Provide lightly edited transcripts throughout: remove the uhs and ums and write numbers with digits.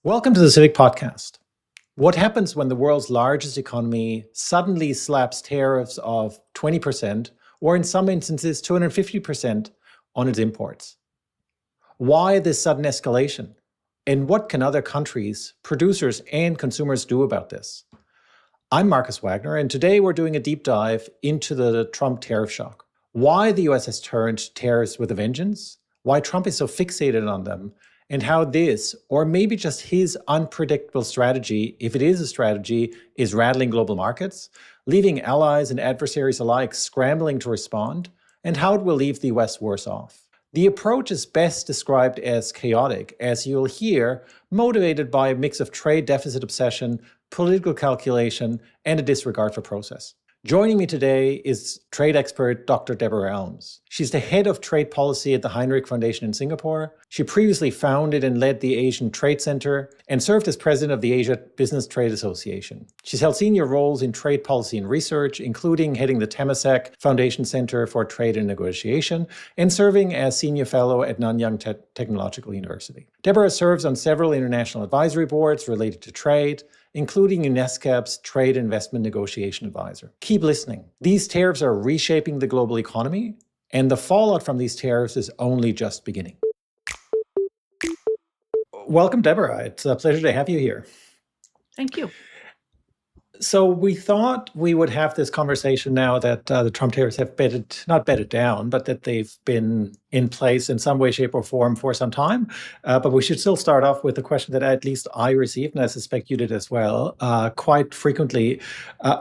Welcome to the Civic Podcast. What happens when the world's largest economy suddenly slaps tariffs of 20%, or in some instances 250% on its imports? Why this sudden escalation? And what can other countries, producers, and consumers do about this? I'm Markus Wagner, and today we're doing a deep dive into the Trump tariff shock. Why the US has turned to tariffs with a vengeance, why Trump is so fixated on them, and how this, or maybe just his unpredictable strategy, if it is a strategy, is rattling global markets, leaving allies and adversaries alike scrambling to respond, and how it will leave the US worse off. The approach is best described as chaotic, as you'll hear, motivated by a mix of trade deficit obsession, political calculation, and a disregard for process. Joining me today is trade expert Dr. Deborah Elms. She's the head of trade policy at the Hinrich Foundation in Singapore. She previously founded and led the Asian Trade Center and served as president of the Asia Business Trade Association. She's held senior roles in trade policy and research, including heading the Temasek Foundation Center for Trade and Negotiation and serving as senior fellow at Nanyang Technological University. Deborah serves on several international advisory boards related to trade, including UNESCAP's Trade Investment Negotiation Advisor. Keep listening. These tariffs are reshaping the global economy, and the fallout from these tariffs is only just beginning. Welcome, Deborah. It's a pleasure to have you here. Thank you. So we thought we would have this conversation now that the Trump tariffs have not bedded down, but that they've been in place in some way, shape, or form for some time. But we should still start off with a question that at least I received, and I suspect you did as well, quite frequently.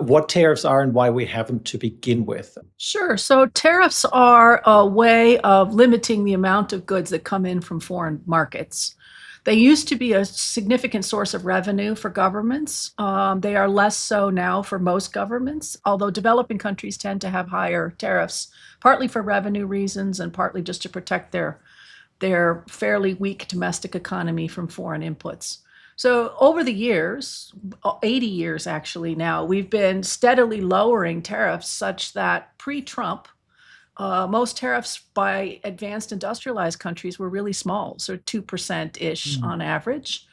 What tariffs are and why we have them to begin with? Sure. So tariffs are a way of limiting the amount of goods that come in from foreign markets. They used to be a significant source of revenue for governments. They are less so now for most governments, although developing countries tend to have higher tariffs, partly for revenue reasons and partly just to protect their fairly weak domestic economy from foreign inputs. So over the years, 80 years actually now, we've been steadily lowering tariffs such that pre-Trump, most tariffs by advanced industrialized countries were really small, so 2%-ish on average.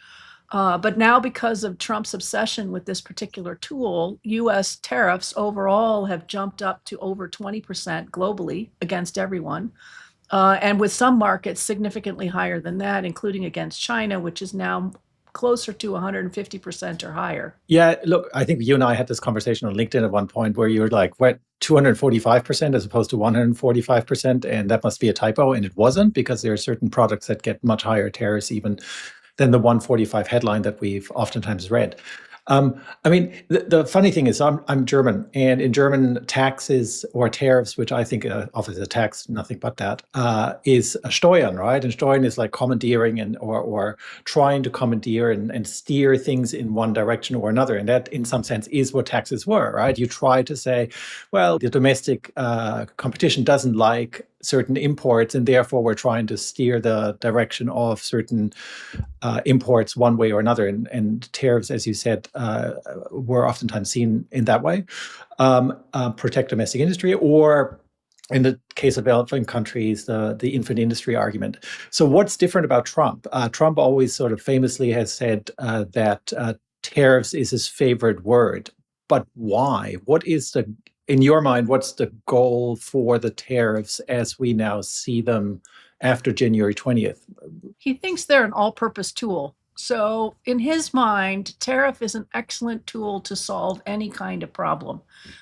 But now because of Trump's obsession with this particular tool, US tariffs overall have jumped up to over 20% globally against everyone. And with some markets significantly higher than that, including against China, which is now closer to 150% or higher. Yeah, look, I think you and I had this conversation on LinkedIn at one point where you were like, what, 245% as opposed to 145%? And that must be a typo. And it wasn't, because there are certain products that get much higher tariffs even than the 145 headline that we've oftentimes read. I mean, the funny thing is I'm German, and in German, taxes or tariffs, which I think of as a tax, nothing but that, is a Steuern, right? And Steuern is like commandeering and or trying to commandeer and steer things in one direction or another. And that, in some sense, is what taxes were, right? You try to say, well, the domestic competition doesn't like certain imports, and therefore we're trying to steer the direction of certain imports one way or another. And tariffs, as you said, were oftentimes seen in that way. Protect domestic industry, or in the case of developing countries, the infant industry argument. So what's different about Trump? Trump always sort of famously has said that tariffs is his favorite word. But why? In your mind, what's the goal for the tariffs as we now see them after January 20th? He thinks they're an all-purpose tool. So in his mind, tariff is an excellent tool to solve any kind of problem,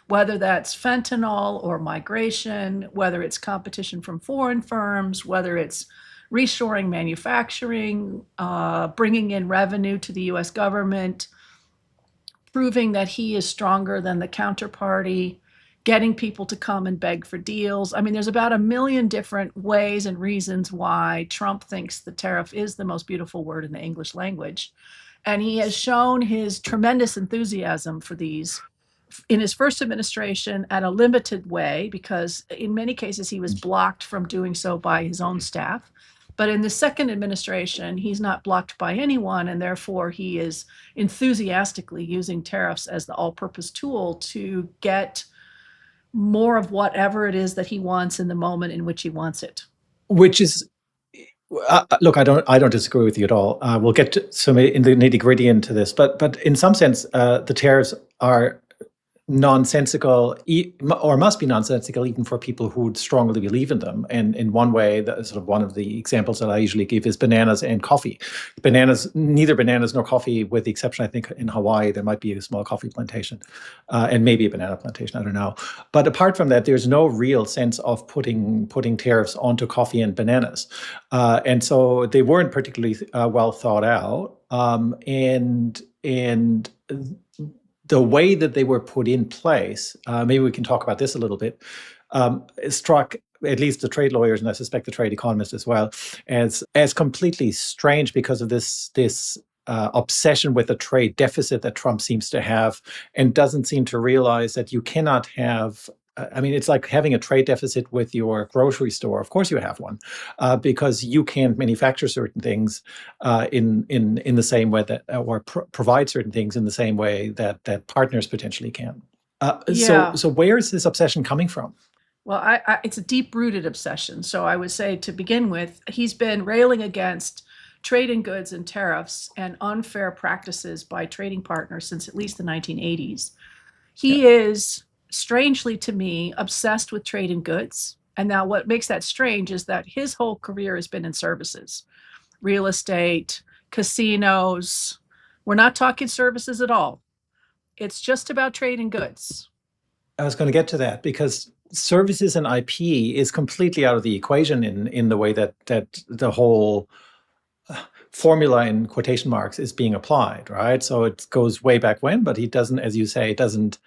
whether that's fentanyl or migration, whether it's competition from foreign firms, whether it's reshoring manufacturing, bringing in revenue to the US government, proving that he is stronger than the counterparty, getting people to come and beg for deals. I mean, there's about a million different ways and reasons why Trump thinks the tariff is the most beautiful word in the English language. And he has shown his tremendous enthusiasm for these in his first administration at a limited way, because in many cases he was blocked from doing so by his own staff. But in the second administration, he's not blocked by anyone, and therefore he is enthusiastically using tariffs as the all-purpose tool to get more of whatever it is that he wants in the moment in which he wants it. Which is Look, I don't disagree with you at all. We'll get to some in the nitty gritty into this, but in some sense, the tariffs are nonsensical, or must be nonsensical, even for people who strongly believe in them. And in one way, that sort of one of the examples that I usually give is bananas and coffee. Neither bananas nor coffee, with the exception, I think, in Hawaii, there might be a small coffee plantation, and maybe a banana plantation. I don't know. But apart from that, there's no real sense of putting tariffs onto coffee and bananas, and so they weren't particularly well thought out. And the way that they were put in place, maybe we can talk about this a little bit, struck at least the trade lawyers, and I suspect the trade economists as well, as completely strange because of this obsession with the trade deficit that Trump seems to have, and doesn't seem to realize that you cannot have. I mean, it's like having a trade deficit with your grocery store. Of course, you have one, because you can't manufacture certain things in the same way that, or provide certain things in the same way that partners potentially can. So where is this obsession coming from? Well, it's a deep-rooted obsession. So I would say, to begin with, he's been railing against trade in goods and tariffs and unfair practices by trading partners since at least the 1980s. He is, strangely to me, obsessed with trade in goods. And now what makes that strange is that his whole career has been in services, real estate, casinos. We're not talking services at all. It's just about trade in goods. I was going to get to that, because services and IP is completely out of the equation in the way that the whole formula in quotation marks is being applied, right? So it goes way back when, but he doesn't, as you say, doesn't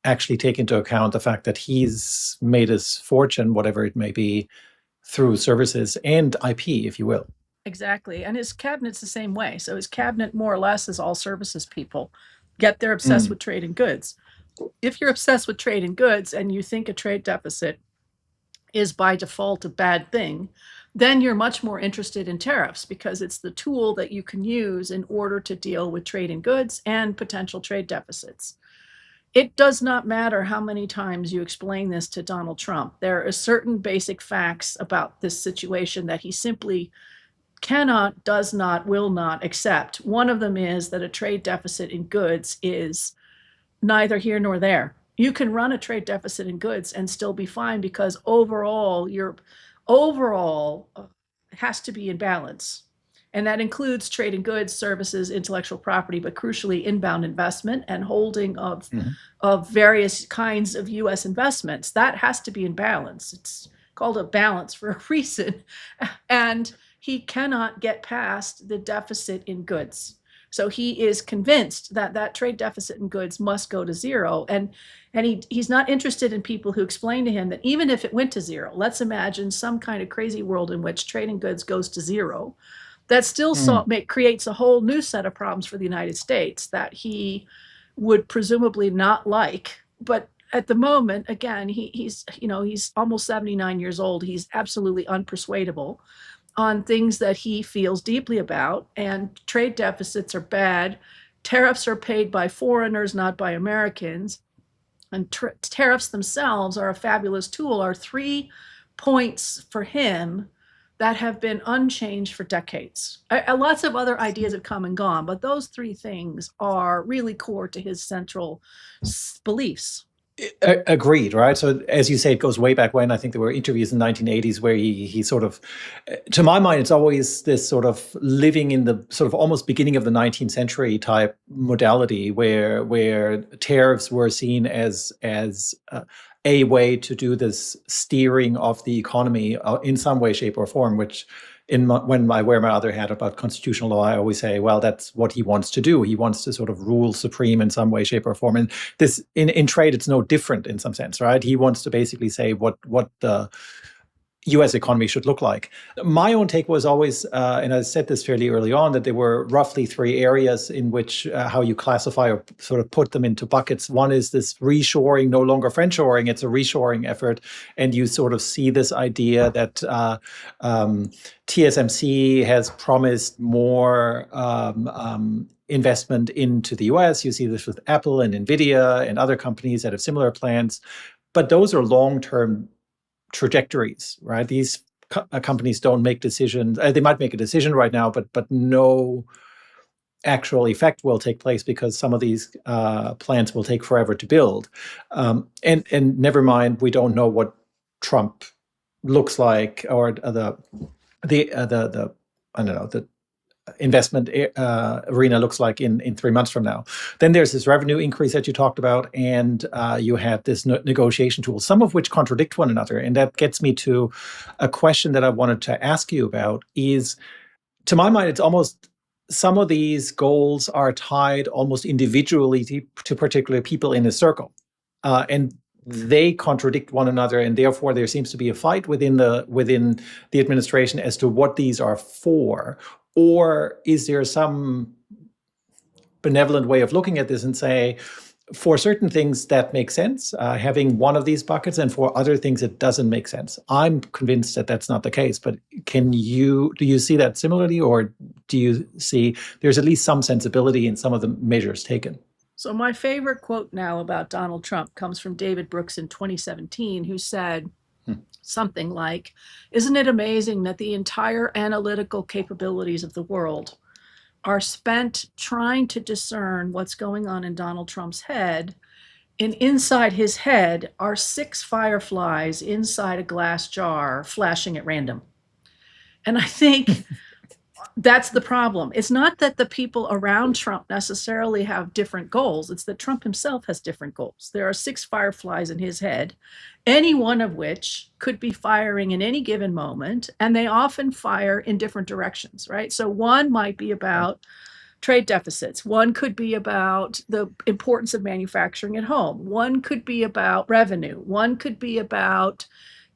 actually take into account the fact that he's made his fortune, whatever it may be, through services and IP, if you will. Exactly. And his cabinet's the same way. So his cabinet, more or less, is all services people, yet they're obsessed with trade in goods. If you're obsessed with trade in goods and you think a trade deficit is by default a bad thing, then you're much more interested in tariffs, because it's the tool that you can use in order to deal with trade in goods and potential trade deficits. It does not matter how many times you explain this to Donald Trump. There are certain basic facts about this situation that he simply cannot, does not, will not accept. One of them is that a trade deficit in goods is neither here nor there. You can run a trade deficit in goods and still be fine, because overall, your overall has to be in balance. And that includes trade in goods, services, intellectual property, but crucially inbound investment and holding of various kinds of U.S. investments. That has to be in balance. It's called a balance for a reason. And he cannot get past the deficit in goods. So he is convinced that that trade deficit in goods must go to zero. And he's not interested in people who explain to him that even if it went to zero, let's imagine some kind of crazy world in which trade in goods goes to zero. That still creates a whole new set of problems for the United States that he would presumably not like. But at the moment, again, he's almost 79 years old. He's absolutely unpersuadable on things that he feels deeply about. And trade deficits are bad. Tariffs are paid by foreigners, not by Americans. And tariffs themselves are a fabulous tool. Are 3 points for him that have been unchanged for decades. Lots of other ideas have come and gone, but those 3 things are really core to his central beliefs. Agreed, right? So as you say, it goes way back when. I think there were interviews in the 1980s where he sort of, to my mind, it's always this sort of living in the sort of almost beginning of the 19th century type modality where tariffs were seen as a way to do this steering of the economy in some way, shape, or form, which when I wear my other hat about constitutional law, I always say, well, that's what he wants to do. He wants to sort of rule supreme in some way, shape, or form. And this in trade, it's no different in some sense, right? He wants to basically say what the U.S. economy should look like. My own take was always, and I said this fairly early on, that there were roughly 3 areas in which how you classify or sort of put them into buckets. One is this reshoring, no longer friendshoring. It's a reshoring effort. And you sort of see this idea that TSMC has promised more investment into the U.S. You see this with Apple and NVIDIA and other companies that have similar plans. But those are long-term trajectories, right? These companies don't make decisions. They might make a decision right now, but no actual effect will take place because some of these plants will take forever to build. And never mind, we don't know what Trump looks like, or the I don't know, the investment arena looks like in 3 months from now. Then there's this revenue increase that you talked about, and you had this negotiation tool, some of which contradict one another. And that gets me to a question that I wanted to ask you about is, to my mind, it's almost some of these goals are tied almost individually to particular people in a circle. And they contradict one another, and therefore there seems to be a fight within the administration as to what these are for. Or is there some benevolent way of looking at this and say, for certain things that make sense, having one of these buckets, and for other things it doesn't make sense? I'm convinced that that's not the case, but do you see that similarly, or do you see there's at least some sensibility in some of the measures taken? So my favorite quote now about Donald Trump comes from David Brooks in 2017, who said something like, "Isn't it amazing that the entire analytical capabilities of the world are spent trying to discern what's going on in Donald Trump's head, and inside his head are 6 fireflies inside a glass jar flashing at random." And I think that's the problem. It's not that the people around Trump necessarily have different goals. It's that Trump himself has different goals. There are 6 fireflies in his head, any one of which could be firing in any given moment, and they often fire in different directions, right? So one might be about trade deficits. One could be about the importance of manufacturing at home. One could be about revenue. One could be about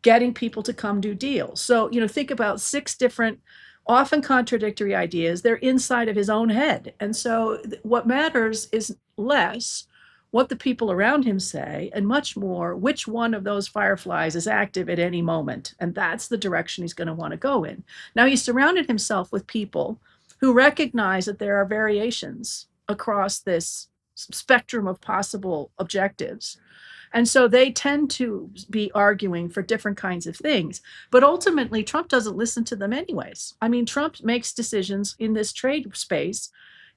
getting people to come do deals. So, think about 6 different, often contradictory ideas. They're inside of his own head. And so what matters is less what the people around him say, and much more which one of those fireflies is active at any moment. And that's the direction he's going to want to go in. Now, he surrounded himself with people who recognize that there are variations across this spectrum of possible objectives. And so they tend to be arguing for different kinds of things. But ultimately, Trump doesn't listen to them anyways. I mean, Trump makes decisions in this trade space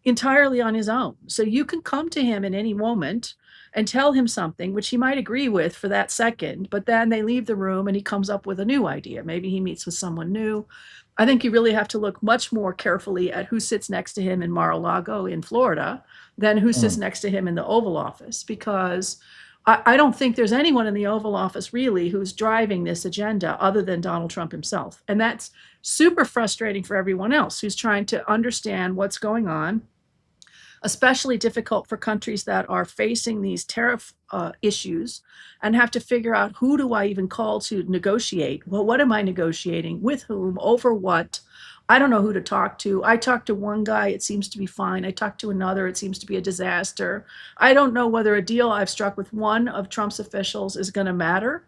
entirely on his own. So you can come to him in any moment and tell him something which he might agree with for that second, but then they leave the room and he comes up with a new idea. Maybe he meets with someone new. I think you really have to look much more carefully at who sits next to him in Mar-a-Lago in Florida than who sits next to him in the Oval Office, because I don't think there's anyone in the Oval Office really who's driving this agenda other than Donald Trump himself. And that's super frustrating for everyone else who's trying to understand what's going on, especially difficult for countries that are facing these tariff issues and have to figure out, who do I even call to negotiate? Well, what am I negotiating? With whom? Over what? I don't know who to talk to. I talked to one guy, it seems to be fine. I talked to another, it seems to be a disaster. I don't know whether a deal I've struck with one of Trump's officials is going to matter,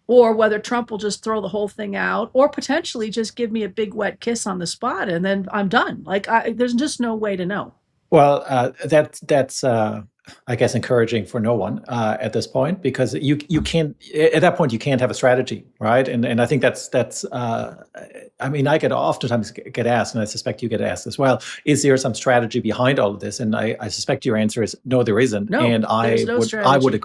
or whether Trump will just throw the whole thing out, or potentially just give me a big wet kiss on the spot and then I'm done. There's just no way to know. Well, that's I guess encouraging for no one at this point, because you can't, at that point you can't have a strategy, right? And I think that's I mean, I oftentimes get asked, and I suspect you get asked as well, is there some strategy behind all of this? And I suspect your answer is no, there isn't. No, and there's no strategy.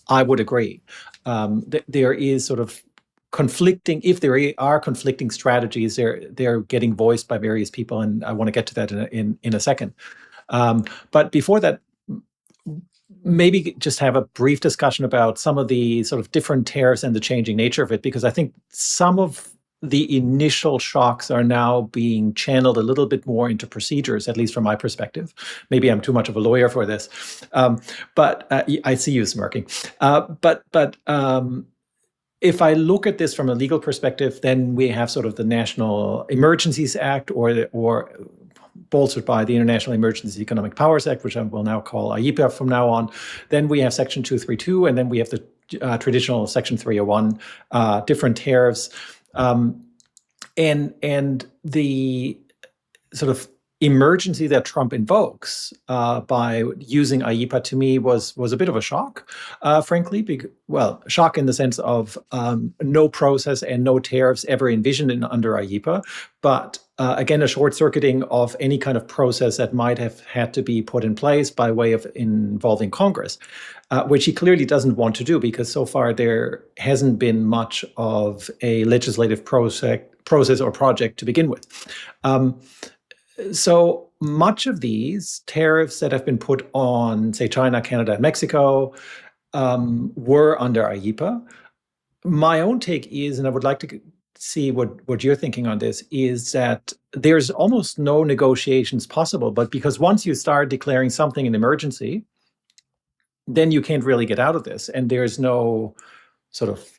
I would agree. There is sort of conflicting, if there are conflicting strategies, they're getting voiced by various people, and I want to get to that in a second. But before that, maybe just have a brief discussion about some of the sort of different tariffs and the changing nature of it, because I think some of the initial shocks are now being channeled a little bit more into procedures, at least from my perspective. Maybe I'm too much of a lawyer for this, but I see you smirking. But if I look at this from a legal perspective, then we have sort of the National Emergencies Act, or bolstered by the International Emergency Economic Powers Act, which I will now call IEPA from now on. Then we have Section 232, and then we have the traditional Section 301, different tariffs. And the sort of emergency that Trump invokes by using IEEPA to me was a bit of a shock, frankly. Shock in the sense of no process and no tariffs ever envisioned under IEEPA, but again, a short-circuiting of any kind of process that might have had to be put in place by way of involving Congress, which he clearly doesn't want to do because so far there hasn't been much of a legislative process or project to begin with. So much of these tariffs that have been put on, say, China, Canada, and Mexico were under IEEPA. My own take is, and I would like to see what you're thinking on this, is that there's almost no negotiations possible, but because once you start declaring something an emergency, then you can't really get out of this. And there's no sort of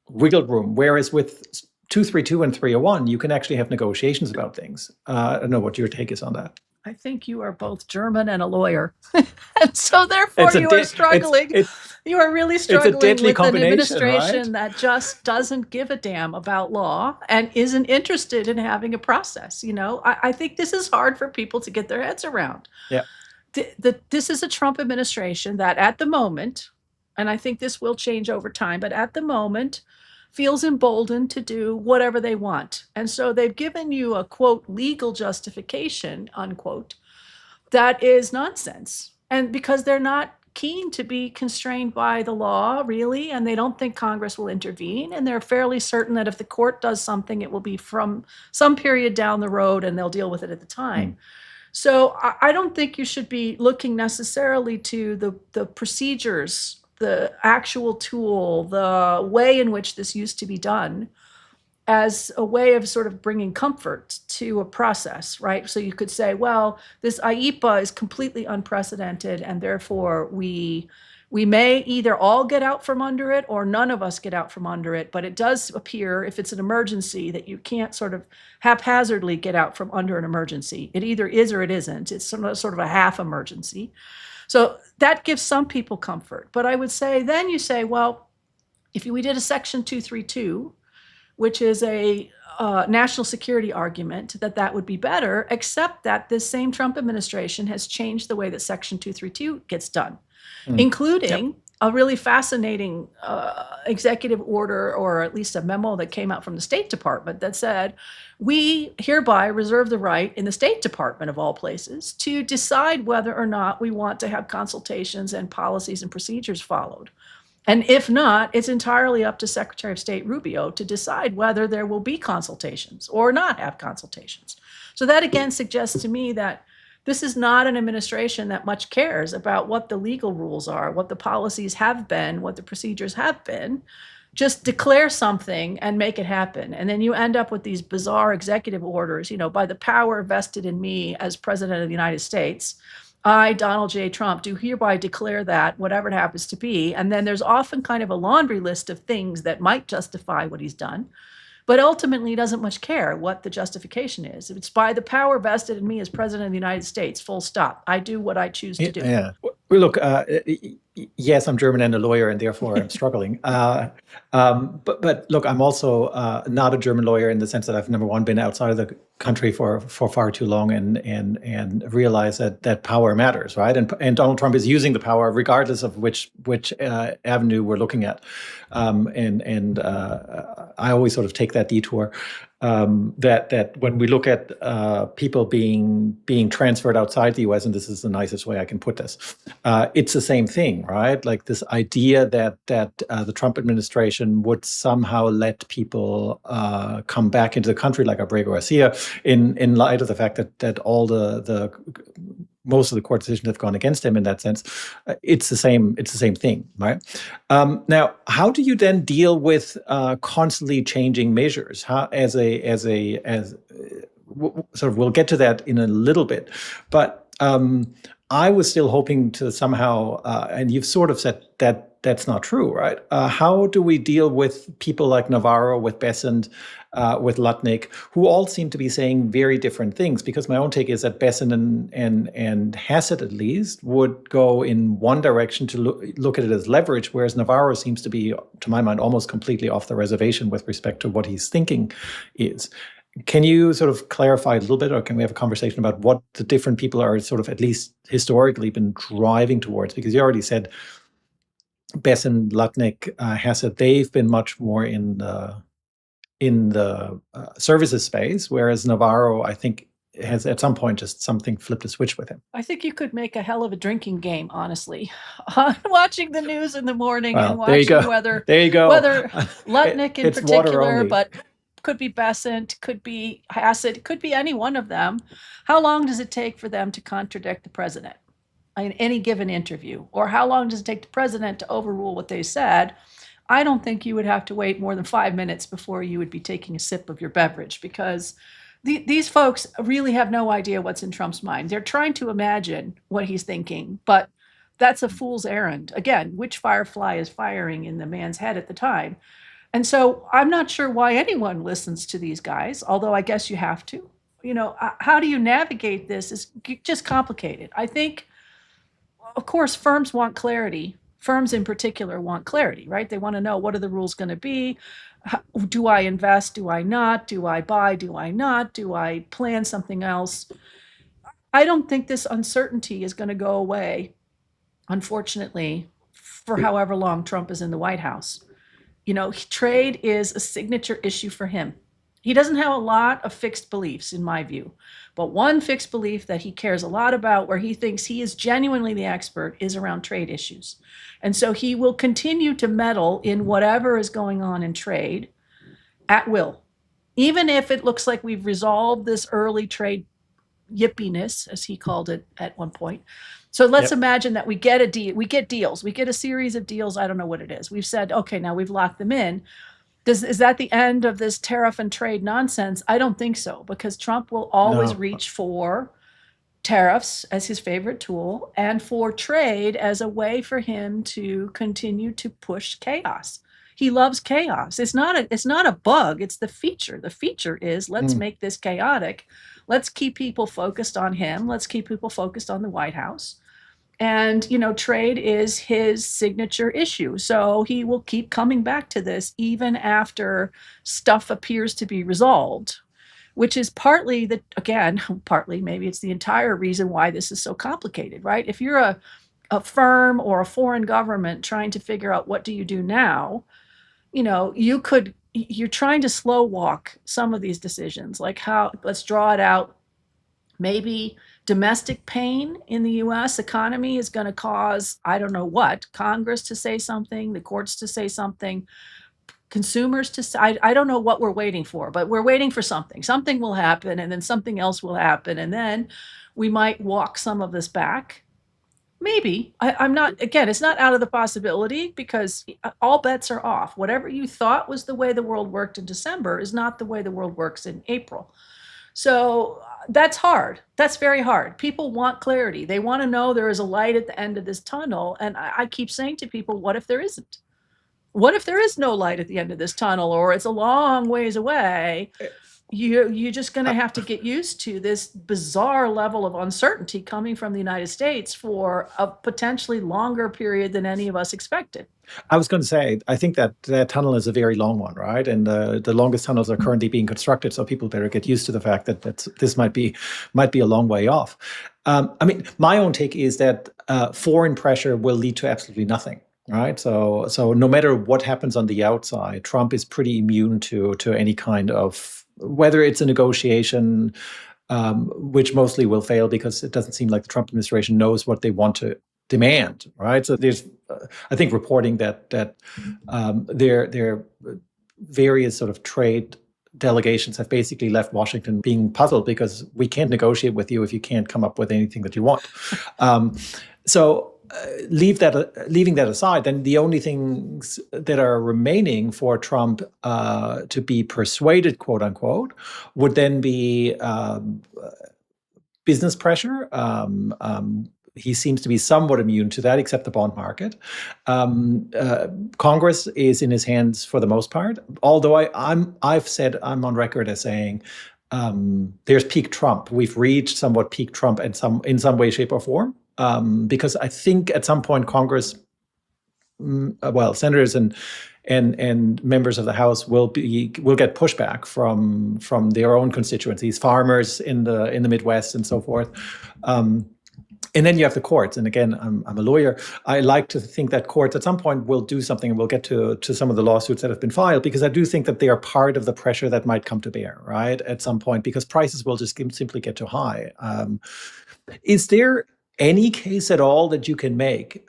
wiggle room. Whereas with 232 and 301, you can actually have negotiations about things. I don't know what your take is on that. I think you are both German and a lawyer. And so therefore you are struggling. You are really struggling with an administration that just doesn't give a damn about law and isn't interested in having a process. I think this is hard for people to get their heads around. Yeah. This is a Trump administration that at the moment, and I think this will change over time, but at the moment, feels emboldened to do whatever they want. And so they've given you a, quote, legal justification, unquote, that is nonsense. And because they're not keen to be constrained by the law, really, and they don't think Congress will intervene, and they're fairly certain that if the court does something, it will be from some period down the road, and they'll deal with it at the time. So I don't think you should be looking necessarily to the procedures, the actual tool, the way in which this used to be done as a way of sort of bringing comfort to a process, right? So you could say, well, this IEEPA is completely unprecedented, and therefore we may either all get out from under it or none of us get out from under it, but it does appear, if it's an emergency, that you can't sort of haphazardly get out from under an emergency. It either is or it isn't. It's sort of a half emergency. So that gives some people comfort. But I would say, then you say, well, if we did a Section 232, which is a national security argument, that would be better, except that this same Trump administration has changed the way that Section 232 gets done, including a really fascinating executive order, or at least a memo that came out from the State Department that said, we hereby reserve the right in the State Department, of all places, to decide whether or not we want to have consultations and policies and procedures followed. And if not, it's entirely up to Secretary of State Rubio to decide whether there will be consultations or not have consultations. So that again suggests to me that this is not an administration that much cares about what the legal rules are, what the policies have been, what the procedures have been. Just declare something and make it happen. And then you end up with these bizarre executive orders, by the power vested in me as President of the United States. I, Donald J. Trump, do hereby declare that, whatever it happens to be. And then there's often kind of a laundry list of things that might justify what he's done. But ultimately, he doesn't much care what the justification is. It's by the power vested in me as President of the United States, full stop. I do what I choose to do. Yeah. Well, look, yes, I'm German and a lawyer, and therefore I'm struggling. But look, I'm also not a German lawyer in the sense that I've, number one, been outside of the country for far too long and realize that power matters, right? And Donald Trump is using the power regardless of which avenue we're looking at. And I always sort of take that detour. That when we look at people being transferred outside the U.S., and this is the nicest way I can put this, it's the same thing, right? Like this idea that the Trump administration would somehow let people come back into the country, like Abrego Garcia, in light of the fact that all the most of the court decisions have gone against him in that sense. It's the same thing, right? Now, how do you then deal with constantly changing measures? We'll get to that in a little bit, but I was still hoping to somehow, and you've sort of said that that's not true, right? How do we deal with people like Navarro, with Bessent, with Lutnick, who all seem to be saying very different things? Because my own take is that Bessent and Hassett, at least, would go in one direction to look at it as leverage, whereas Navarro seems to be, to my mind, almost completely off the reservation with respect to what he's thinking is. Can you sort of clarify a little bit, or can we have a conversation about what the different people are sort of at least historically been driving towards? Because you already said Besson, Lutnick, Hassett, they've been much more in the services space, whereas Navarro, I think, has at some point just something flipped a switch with him. I think you could make a hell of a drinking game, honestly, watching the news in the morning and There you watching go. whether There you go. Lutnick in It's water particular, only. but could be Besant, could be Hassett, could be any one of them. How long does it take for them to contradict the president in any given interview? Or how long does it take the president to overrule what they said? I don't think you would have to wait more than 5 minutes before you would be taking a sip of your beverage, because these folks really have no idea what's in Trump's mind. They're trying to imagine what he's thinking, but that's a fool's errand. Again, which firefly is firing in the man's head at the time? And so I'm not sure why anyone listens to these guys, although I guess you have to. How do you navigate this is just complicated. I think, of course, firms want clarity. Firms in particular want clarity, right? They want to know, what are the rules going to be? Do I invest? Do I not? Do I buy? Do I not? Do I plan something else? I don't think this uncertainty is going to go away, unfortunately, for however long Trump is in the White House. Trade is a signature issue for him. He doesn't have a lot of fixed beliefs, in my view, but one fixed belief that he cares a lot about, where he thinks he is genuinely the expert, is around trade issues. And so he will continue to meddle in whatever is going on in trade at will, even if it looks like we've resolved this early trade yippiness, as he called it at one point. So let's imagine that we get a deal, we get deals, we get a series of deals. I don't know what it is. We've said, okay, now we've locked them in. Is that the end of this tariff and trade nonsense? I don't think so, because Trump will always reach for tariffs as his favorite tool, and for trade as a way for him to continue to push chaos. He loves chaos. It's not a bug, it's the feature. The feature is, let's make this chaotic. Let's keep people focused on him. Let's keep people focused on the White House. And, trade is his signature issue. So he will keep coming back to this even after stuff appears to be resolved, which is partly maybe it's the entire reason why this is so complicated, right? If you're a firm or a foreign government trying to figure out what do you do now, you're trying to slow walk some of these decisions, like let's draw it out. Maybe domestic pain in the U.S. economy is going to cause, I don't know what, Congress to say something, the courts to say something, consumers to say, I don't know what we're waiting for, but we're waiting for something. Something will happen, and then something else will happen, and then we might walk some of this back. Maybe. I'm not, again, it's not out of the possibility, because all bets are off. Whatever you thought was the way the world worked in December is not the way the world works in April. So that's hard. That's very hard. People want clarity. They want to know there is a light at the end of this tunnel. And I keep saying to people, what if there isn't? What if there is no light at the end of this tunnel, or it's a long ways away? You're just going to have to get used to this bizarre level of uncertainty coming from the United States for a potentially longer period than any of us expected. I was going to say, I think that tunnel is a very long one, right? And the longest tunnels are currently being constructed, so people better get used to the fact that this might be a long way off. My own take is that foreign pressure will lead to absolutely nothing. Right. So no matter what happens on the outside, Trump is pretty immune to any kind of, whether it's a negotiation, which mostly will fail because it doesn't seem like the Trump administration knows what they want to demand. Right. So there's, I think, reporting that their various sort of trade delegations have basically left Washington being puzzled because we can't negotiate with you if you can't come up with anything that you want. Leaving that aside, then the only things that are remaining for Trump to be persuaded, quote unquote, would then be business pressure. He seems to be somewhat immune to that, except the bond market. Congress is in his hands for the most part. Although I've said, I'm on record as saying, there's peak Trump. We've reached somewhat peak Trump in some way, shape, or form. Because I think at some point Congress, senators and and members of the House will get pushback from their own constituencies, farmers in the Midwest and so forth. And then you have the courts. And again, I'm a lawyer. I like to think that courts at some point will do something, and we'll get to some of the lawsuits that have been filed, because I do think that they are part of the pressure that might come to bear, right, at some point, because prices will just simply get too high. Is there any case at all that you can make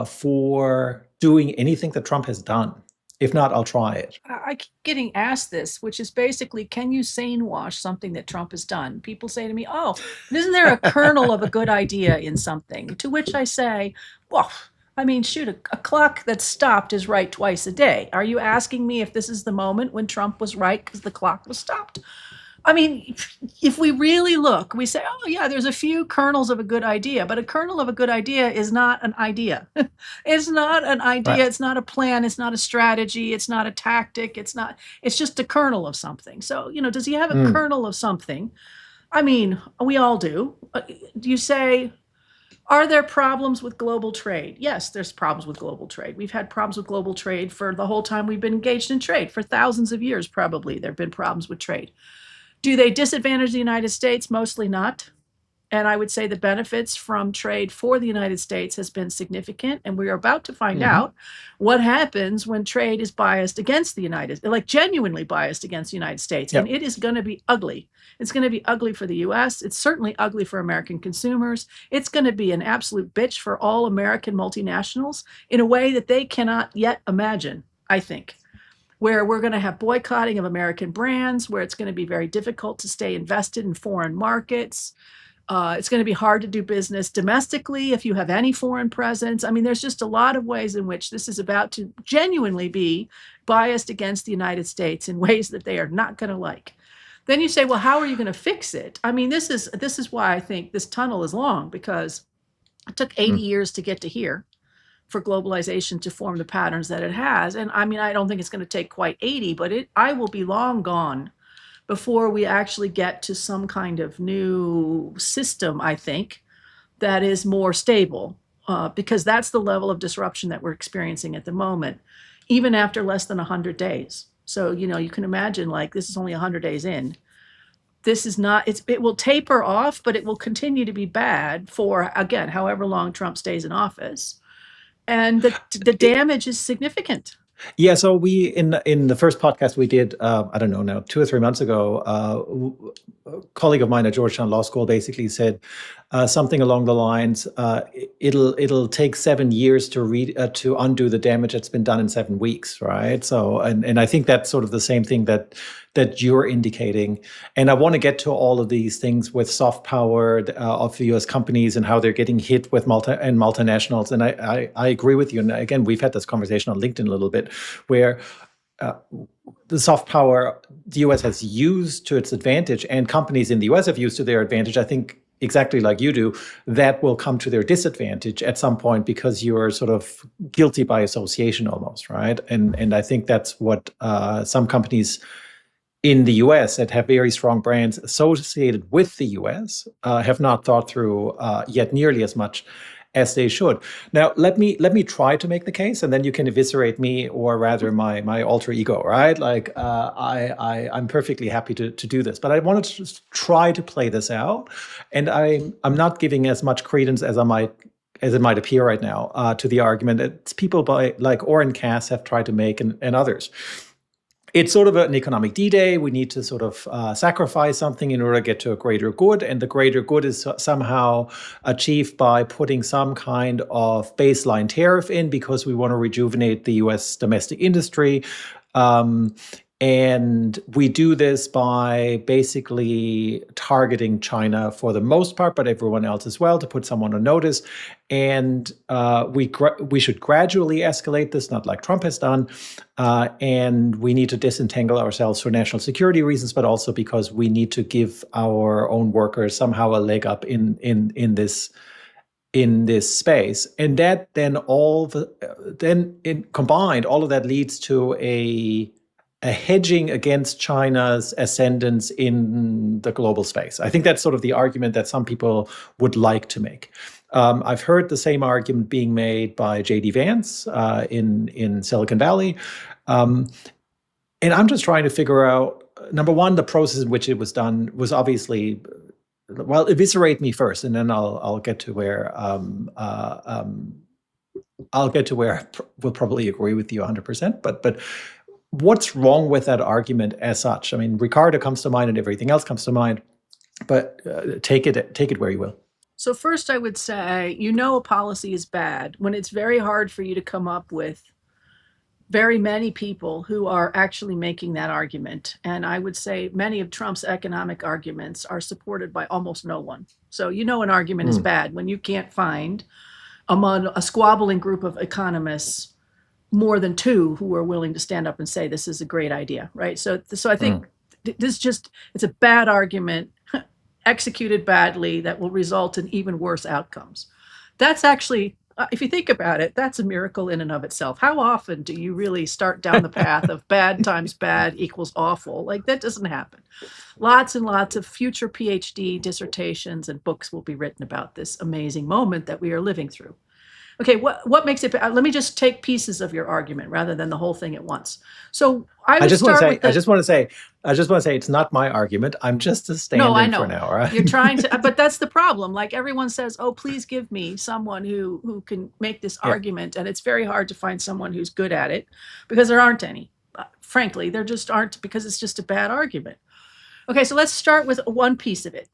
for doing anything that Trump has done? If not, I'll try it. I keep getting asked this, which is basically, can you sane wash something that Trump has done? People say to me, oh, isn't there a kernel of a good idea in something? To which I say, well, I mean, shoot, a clock that's stopped is right twice a day. Are you asking me if this is the moment when Trump was right because the clock was stopped? I mean, if we really look, we say, oh, yeah, there's a few kernels of a good idea, but a kernel of a good idea is not an idea. It's not an idea. Right. It's not a plan. It's not a strategy. It's not a tactic. It's just a kernel of something. So, does he have a kernel of something? I mean, we all do. You say, are there problems with global trade? Yes, there's problems with global trade. We've had problems with global trade for the whole time we've been engaged in trade. For thousands of years, probably, there have been problems with trade. Do they disadvantage the United States? Mostly not. And I would say the benefits from trade for the United States has been significant. And we are about to find out what happens when trade is biased against the genuinely biased against the United States. Yep. And it is going to be ugly. It's going to be ugly for the U.S. It's certainly ugly for American consumers. It's going to be an absolute bitch for all American multinationals in a way that they cannot yet imagine, I think. Where we're going to have boycotting of American brands, where it's going to be very difficult to stay invested in foreign markets. It's going to be hard to do business domestically if you have any foreign presence. I mean, there's just a lot of ways in which this is about to genuinely be biased against the United States in ways that they are not going to like. Then you say, well, how are you going to fix it? I mean, this is why I think this tunnel is long, because it took 80 years to get to here for globalization to form the patterns that it has. And I mean, I don't think it's going to take quite 80, but I will be long gone before we actually get to some kind of new system, I think, that is more stable, because that's the level of disruption that we're experiencing at the moment, even after less than 100 days. So, you can imagine, this is only 100 days in. This is not, it will taper off, but it will continue to be bad for, again, however long Trump stays in office. And the damage is significant. Yeah, so we in the first podcast we did, I don't know now, 2 or 3 months ago, a colleague of mine at Georgetown Law School basically said something along the lines, it'll take 7 years to undo the damage that's been done in 7 weeks, right? So, and I think that's sort of the same thing that you're indicating. And I want to get to all of these things with soft power of the U.S. companies and how they're getting hit with multinationals. And I agree with you. And again, we've had this conversation on LinkedIn a little bit, where the soft power the U.S. has used to its advantage, and companies in the U.S. have used to their advantage, I think exactly like you do, that will come to their disadvantage at some point, because you're sort of guilty by association almost, right? And I think that's what some companies in the US that have very strong brands associated with the US have not thought through yet nearly as much as they should. Now, let me try to make the case, and then you can eviscerate me, or rather my alter ego, right? I'm perfectly happy to do this, but I wanted to just try to play this out, and I'm not giving as much credence as it might appear right now to the argument that people like Orrin Cass have tried to make, and others. It's sort of an economic D-Day. We need to sort of sacrifice something in order to get to a greater good. And the greater good is somehow achieved by putting some kind of baseline tariff in, because we want to rejuvenate the U.S. domestic industry. And we do this by basically targeting China for the most part, but everyone else as well, to put someone on notice. And we should gradually escalate this, not like Trump has done. And we need to disentangle ourselves for national security reasons, but also because we need to give our own workers somehow a leg up in this space. And that then combined, all of that leads to a hedging against China's ascendance in the global space. I think that's sort of the argument that some people would like to make. I've heard the same argument being made by J.D. Vance in Silicon Valley. And I'm just trying to figure out, number one, the process in which it was done was obviously, well, eviscerate me first, and then I'll get to where we'll probably agree with you 100%. But what's wrong with that argument as such? I mean, Ricardo comes to mind, and everything else comes to mind. But take it where you will. So first, I would say, a policy is bad when it's very hard for you to come up with very many people who are actually making that argument. And I would say many of Trump's economic arguments are supported by almost no one. So an argument is bad when you can't find among a squabbling group of economists more than two who are willing to stand up and say this is a great idea, right? So I think it's a bad argument executed badly that will result in even worse outcomes. That's actually, if you think about it, that's a miracle in and of itself. How often do you really start down the path of bad times bad equals awful? Like, that doesn't happen. Lots and lots of future PhD dissertations and books will be written about this amazing moment that we are living through. Okay, what makes it bad? Let me just take pieces of your argument rather than the whole thing at once. So I just want to say it's not my argument. I'm just a stand-in for an hour. Right? You're trying to, but that's the problem. Like, everyone says, "Oh, please give me someone who can make this argument," and it's very hard to find someone who's good at it because there aren't any. Frankly, there just aren't, because it's just a bad argument. Okay, so let's start with one piece of it.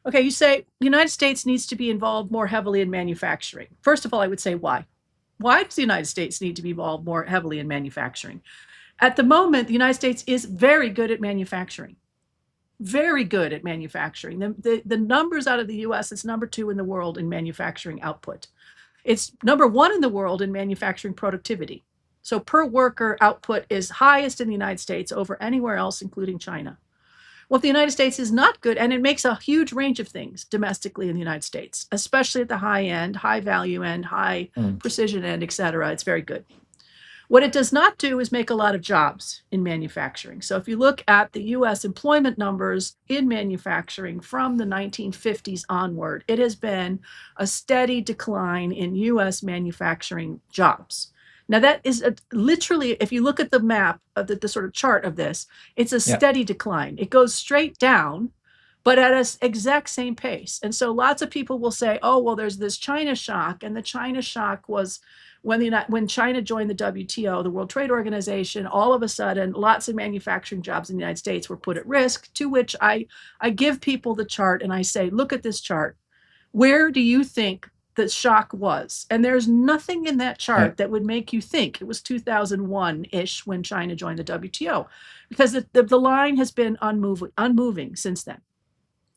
Okay, you say the United States needs to be involved more heavily in manufacturing. First of all, I would say why? Why does the United States need to be involved more heavily in manufacturing? At the moment, the United States is very good at manufacturing. Very good at manufacturing. The numbers out of the US, it's number 2 in the world in manufacturing output. It's number 1 in the world in manufacturing productivity. So per worker output is highest in the United States over anywhere else, including China. Well, if the United States is not good, and it makes a huge range of things domestically in the United States, especially at the high end, high value end, high precision end, et cetera, it's very good. What it does not do is make a lot of jobs in manufacturing. So if you look at the US employment numbers in manufacturing from the 1950s onward, it has been a steady decline in US manufacturing jobs. Now, that is literally, if you look at the map of the sort of chart of this, it's a steady decline. It goes straight down, but at an exact same pace. And so lots of people will say, oh, well, there's this China shock. And the China shock was when China joined the WTO, the World Trade Organization, all of a sudden, lots of manufacturing jobs in the United States were put at risk, to which I give people the chart and I say, look at this chart. Where do you think the shock was? And there's nothing in that chart that would make you think it was 2001-ish when China joined the WTO, because the line has been unmoving since then.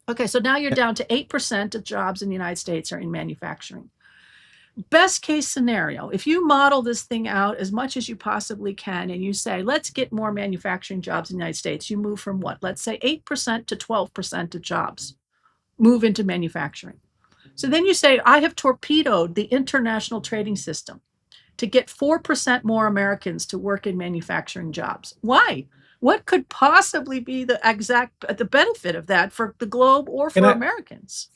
Okay, so now you're down to 8% of jobs in the United States are in manufacturing. Best case scenario, if you model this thing out as much as you possibly can and you say, let's get more manufacturing jobs in the United States, you move from what? Let's say 8% to 12% of jobs move into manufacturing. So then you say, I have torpedoed the international trading system to get 4% more Americans to work in manufacturing jobs. Why? What could possibly be the benefit of that for the globe or for Americans?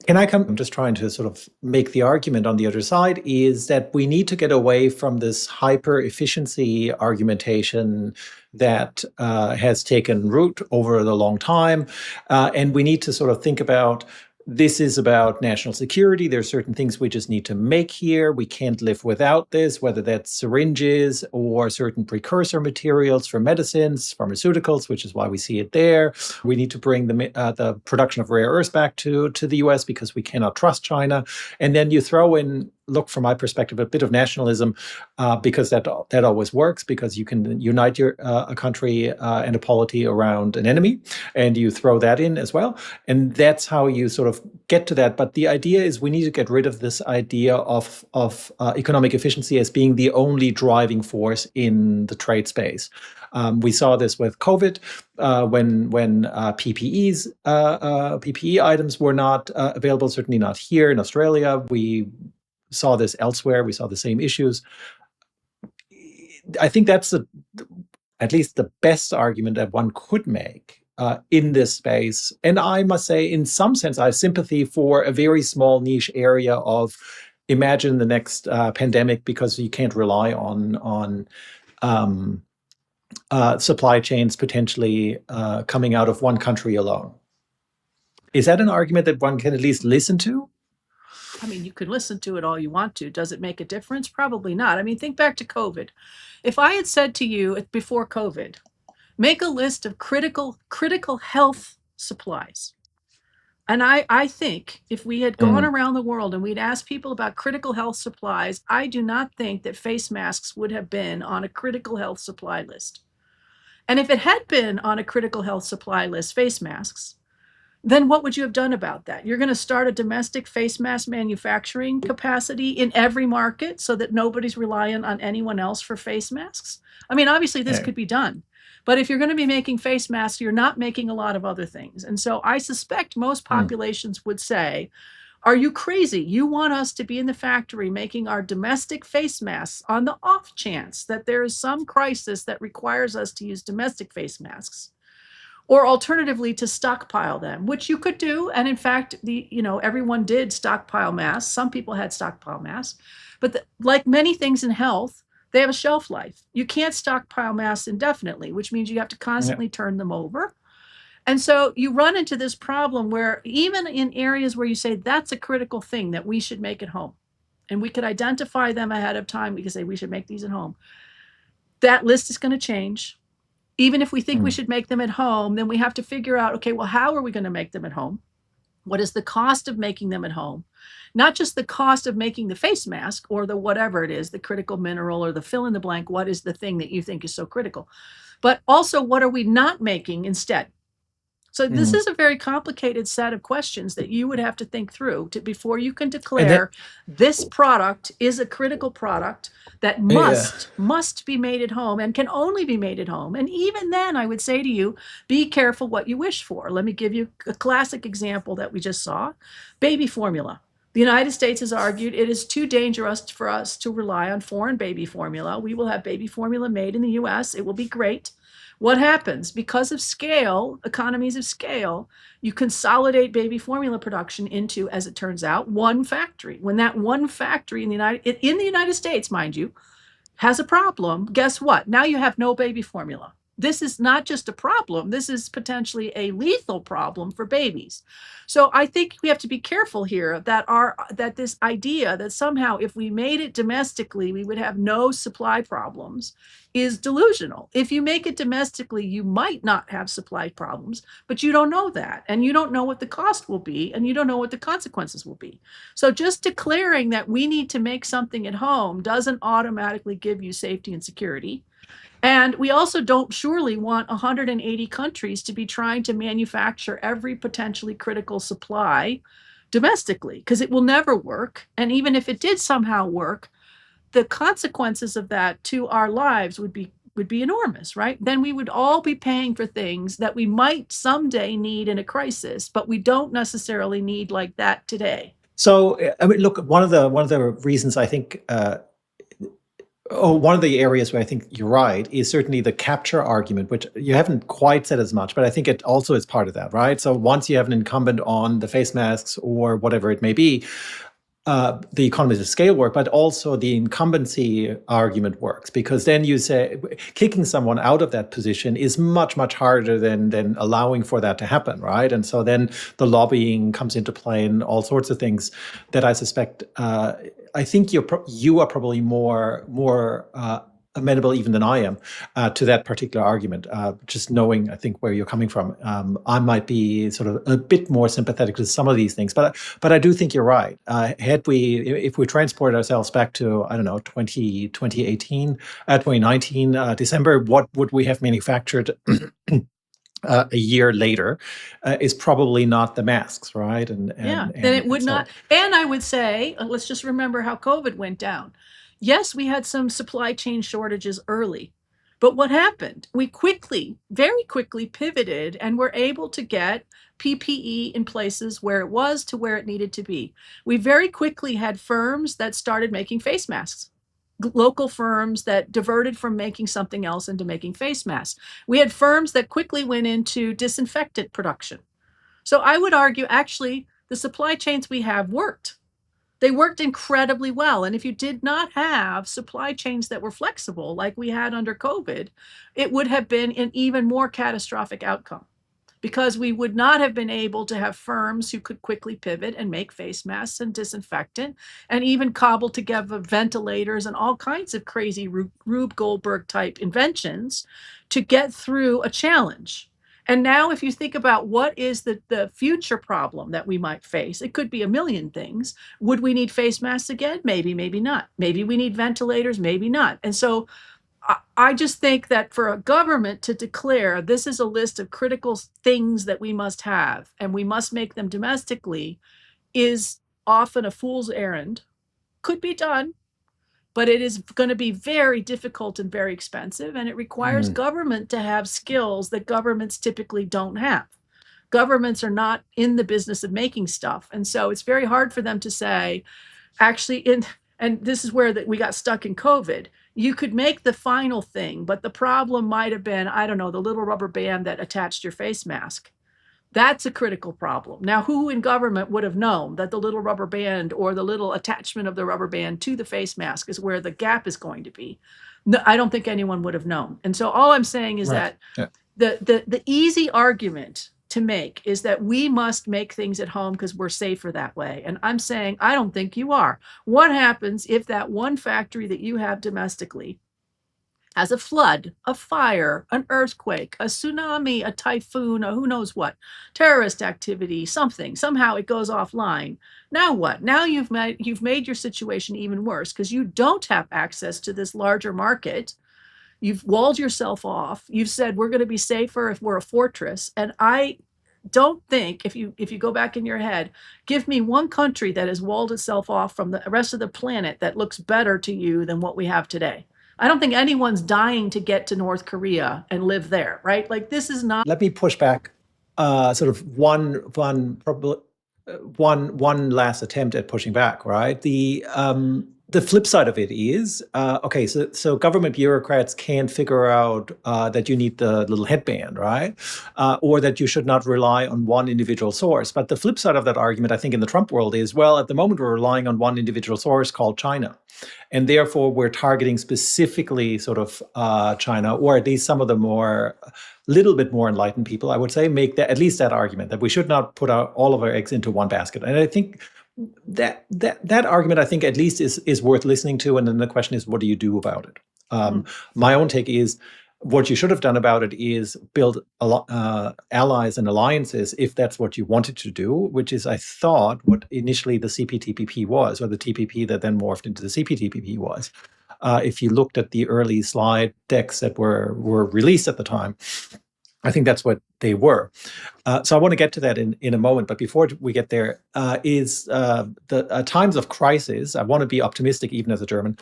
Can I come? I'm just trying to sort of make the argument on the other side is that we need to get away from this hyper efficiency argumentation that has taken root over the long time. And we need to sort of think about, this is about national security. There's certain things we just need to make here. We can't live without this, whether that's syringes or certain precursor materials for medicines, pharmaceuticals, which is why we see it there. We need to bring the production of rare earths back to the US because we cannot trust China. And then you throw in, look, from my perspective, a bit of nationalism, because that always works, because you can unite a country and a polity around an enemy, and you throw that in as well. And that's how you sort of get to that. But the idea is we need to get rid of this idea of economic efficiency as being the only driving force in the trade space. We saw this with COVID when PPE items were not available, certainly not here in Australia. We saw this elsewhere. We saw the same issues. I think that's at least the best argument that one could make in this space. And I must say, in some sense, I have sympathy for a very small niche area of imagine the next pandemic, because you can't rely on supply chains potentially coming out of one country alone. Is that an argument that one can at least listen to? I mean, you can listen to it all you want to. Does it make a difference? Probably not. I mean, think back to COVID. If I had said to you before COVID, make a list of critical health supplies. And I think if we had gone around the world and we'd asked people about critical health supplies, I do not think that face masks would have been on a critical health supply list. And if it had been on a critical health supply list, face masks, then what would you have done about that? You're going to start a domestic face mask manufacturing capacity in every market so that nobody's reliant on anyone else for face masks? I mean, obviously this could be done. But if you're going to be making face masks, you're not making a lot of other things. And so I suspect most populations would say, are you crazy? You want us to be in the factory making our domestic face masks on the off chance that there is some crisis that requires us to use domestic face masks, or alternatively to stockpile them, which you could do. And in fact, everyone did stockpile masks. Some people had stockpile masks, but like many things in health, they have a shelf life. You can't stockpile masks indefinitely, which means you have to constantly turn them over. And so you run into this problem where even in areas where you say that's a critical thing that we should make at home, and we could identify them ahead of time, we could say we should make these at home, that list is going to change. Even if we think we should make them at home, then we have to figure out, okay, well, how are we going to make them at home? What is the cost of making them at home? Not just the cost of making the face mask or the whatever it is, the critical mineral or the fill in the blank, what is the thing that you think is so critical? But also, what are we not making instead? So this is a very complicated set of questions that you would have to think through before you can declare this product is a critical product that must be made at home and can only be made at home. And even then, I would say to you, be careful what you wish for. Let me give you a classic example that we just saw, baby formula. The United States has argued it is too dangerous for us to rely on foreign baby formula. We will have baby formula made in the US. It will be great. What happens? Because of scale, economies of scale, you consolidate baby formula production into, as it turns out, one factory. When that one factory in the United States, mind you, has a problem, guess what? Now you have no baby formula. This is not just a problem. This is potentially a lethal problem for babies. So I think we have to be careful here that this idea that somehow if we made it domestically, we would have no supply problems is delusional. If you make it domestically, you might not have supply problems, but you don't know that. And you don't know what the cost will be, and you don't know what the consequences will be. So just declaring that we need to make something at home doesn't automatically give you safety and security. And we also don't surely want 180 countries to be trying to manufacture every potentially critical supply domestically, because it will never work. And even if it did somehow work, the consequences of that to our lives would be enormous, right? Then we would all be paying for things that we might someday need in a crisis, but we don't necessarily need like that today. So, I mean, look, one of the reasons I think one of the areas where I think you're right is certainly the capture argument, which you haven't quite said as much, but I think it also is part of that, right? So once you have an incumbent on the face masks or whatever it may be, the economies of scale work, but also the incumbency argument works, because then you say kicking someone out of that position is much, much harder than allowing for that to happen, right? And so then the lobbying comes into play and all sorts of things that I suspect, I think you are probably more amenable even than I am to that particular argument. Just knowing, I think, where you're coming from, I might be sort of a bit more sympathetic to some of these things. But I do think you're right. If we transport ourselves back to, I don't know, 2019, December, what would we have manufactured a year later is probably not the masks, right? Then it would not. And I would say, let's just remember how COVID went down. Yes, we had some supply chain shortages early, but what happened? We very quickly pivoted and were able to get PPE in places where it was to where it needed to be. We very quickly had firms that started making face masks. Local firms that diverted from making something else into making face masks. We had firms that quickly went into disinfectant production. So I would argue, actually, the supply chains we have worked. They worked incredibly well. And if you did not have supply chains that were flexible, like we had under COVID, it would have been an even more catastrophic outcome, because we would not have been able to have firms who could quickly pivot and make face masks and disinfectant and even cobble together ventilators and all kinds of crazy Rube Goldberg type inventions to get through a challenge. And now, if you think about what is the future problem that we might face, it could be a million things. Would we need face masks again? Maybe, maybe not. Maybe we need ventilators, maybe not. And so I just think that for a government to declare this is a list of critical things that we must have and we must make them domestically is often a fool's errand. Could be done, but it is going to be very difficult and very expensive, and it requires government to have skills that governments typically don't have. Governments are not in the business of making stuff, and so it's very hard for them to say, actually, and this is where we got stuck in COVID. You could make the final thing, but the problem might have been, I don't know, the little rubber band that attached your face mask. That's a critical problem. Now, who in government would have known that the little rubber band or the little attachment of the rubber band to the face mask is where the gap is going to be? No, I don't think anyone would have known. And so all I'm saying is that the easy argument to make is that we must make things at home because we're safer that way. And I'm saying, I don't think you are. What happens if that one factory that you have domestically has a flood, a fire, an earthquake, a tsunami, a typhoon, a who knows what, terrorist activity, something, somehow it goes offline? Now what? Now you've made your situation even worse because you don't have access to this larger market. You've walled yourself off. You've said we're going to be safer if we're a fortress. And I don't think, if you go back in your head, give me one country that has walled itself off from the rest of the planet that looks better to you than what we have today. I don't think anyone's dying to get to North Korea and live there, right? Like, this is not. Let me push back sort of one last attempt at pushing back, right? The flip side of it is, okay, so government bureaucrats can't figure out that you need the little headband, right? Or that you should not rely on one individual source. But the flip side of that argument, I think, in the Trump world is, well, at the moment, we're relying on one individual source called China. And therefore, we're targeting specifically sort of China, or at least some of the little bit more enlightened people, I would say, make that, at least that argument, that we should not put all of our eggs into one basket. And I think that argument, I think, at least is worth listening to. And then the question is, what do you do about it? My own take is, what you should have done about it is build allies and alliances, if that's what you wanted to do, which is, I thought, what initially the CPTPP was, or the TPP that then morphed into the CPTPP was. If you looked at the early slide decks that were released at the time, I think that's what they were. So I want to get to that in a moment. But before we get there, the times of crisis, I want to be optimistic even as a German,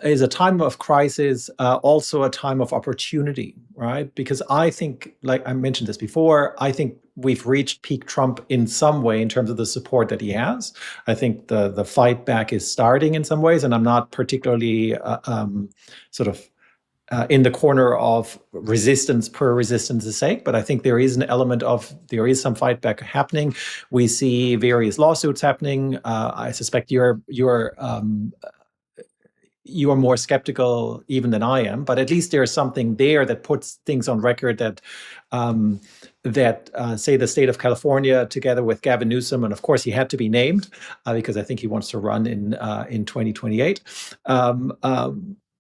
is a time of crisis also a time of opportunity, right? Because I think, like I mentioned this before, I think we've reached peak Trump in some way in terms of the support that he has. I think the fight back is starting in some ways, and I'm not particularly sort of in the corner of resistance per resistance' sake, but I think there is an element of, there is some fight back happening. We see various lawsuits happening. I suspect you're more skeptical even than I am, but at least there's something there that puts things on record that say the state of California, together with Gavin Newsom, and of course he had to be named because I think he wants to run in 2028.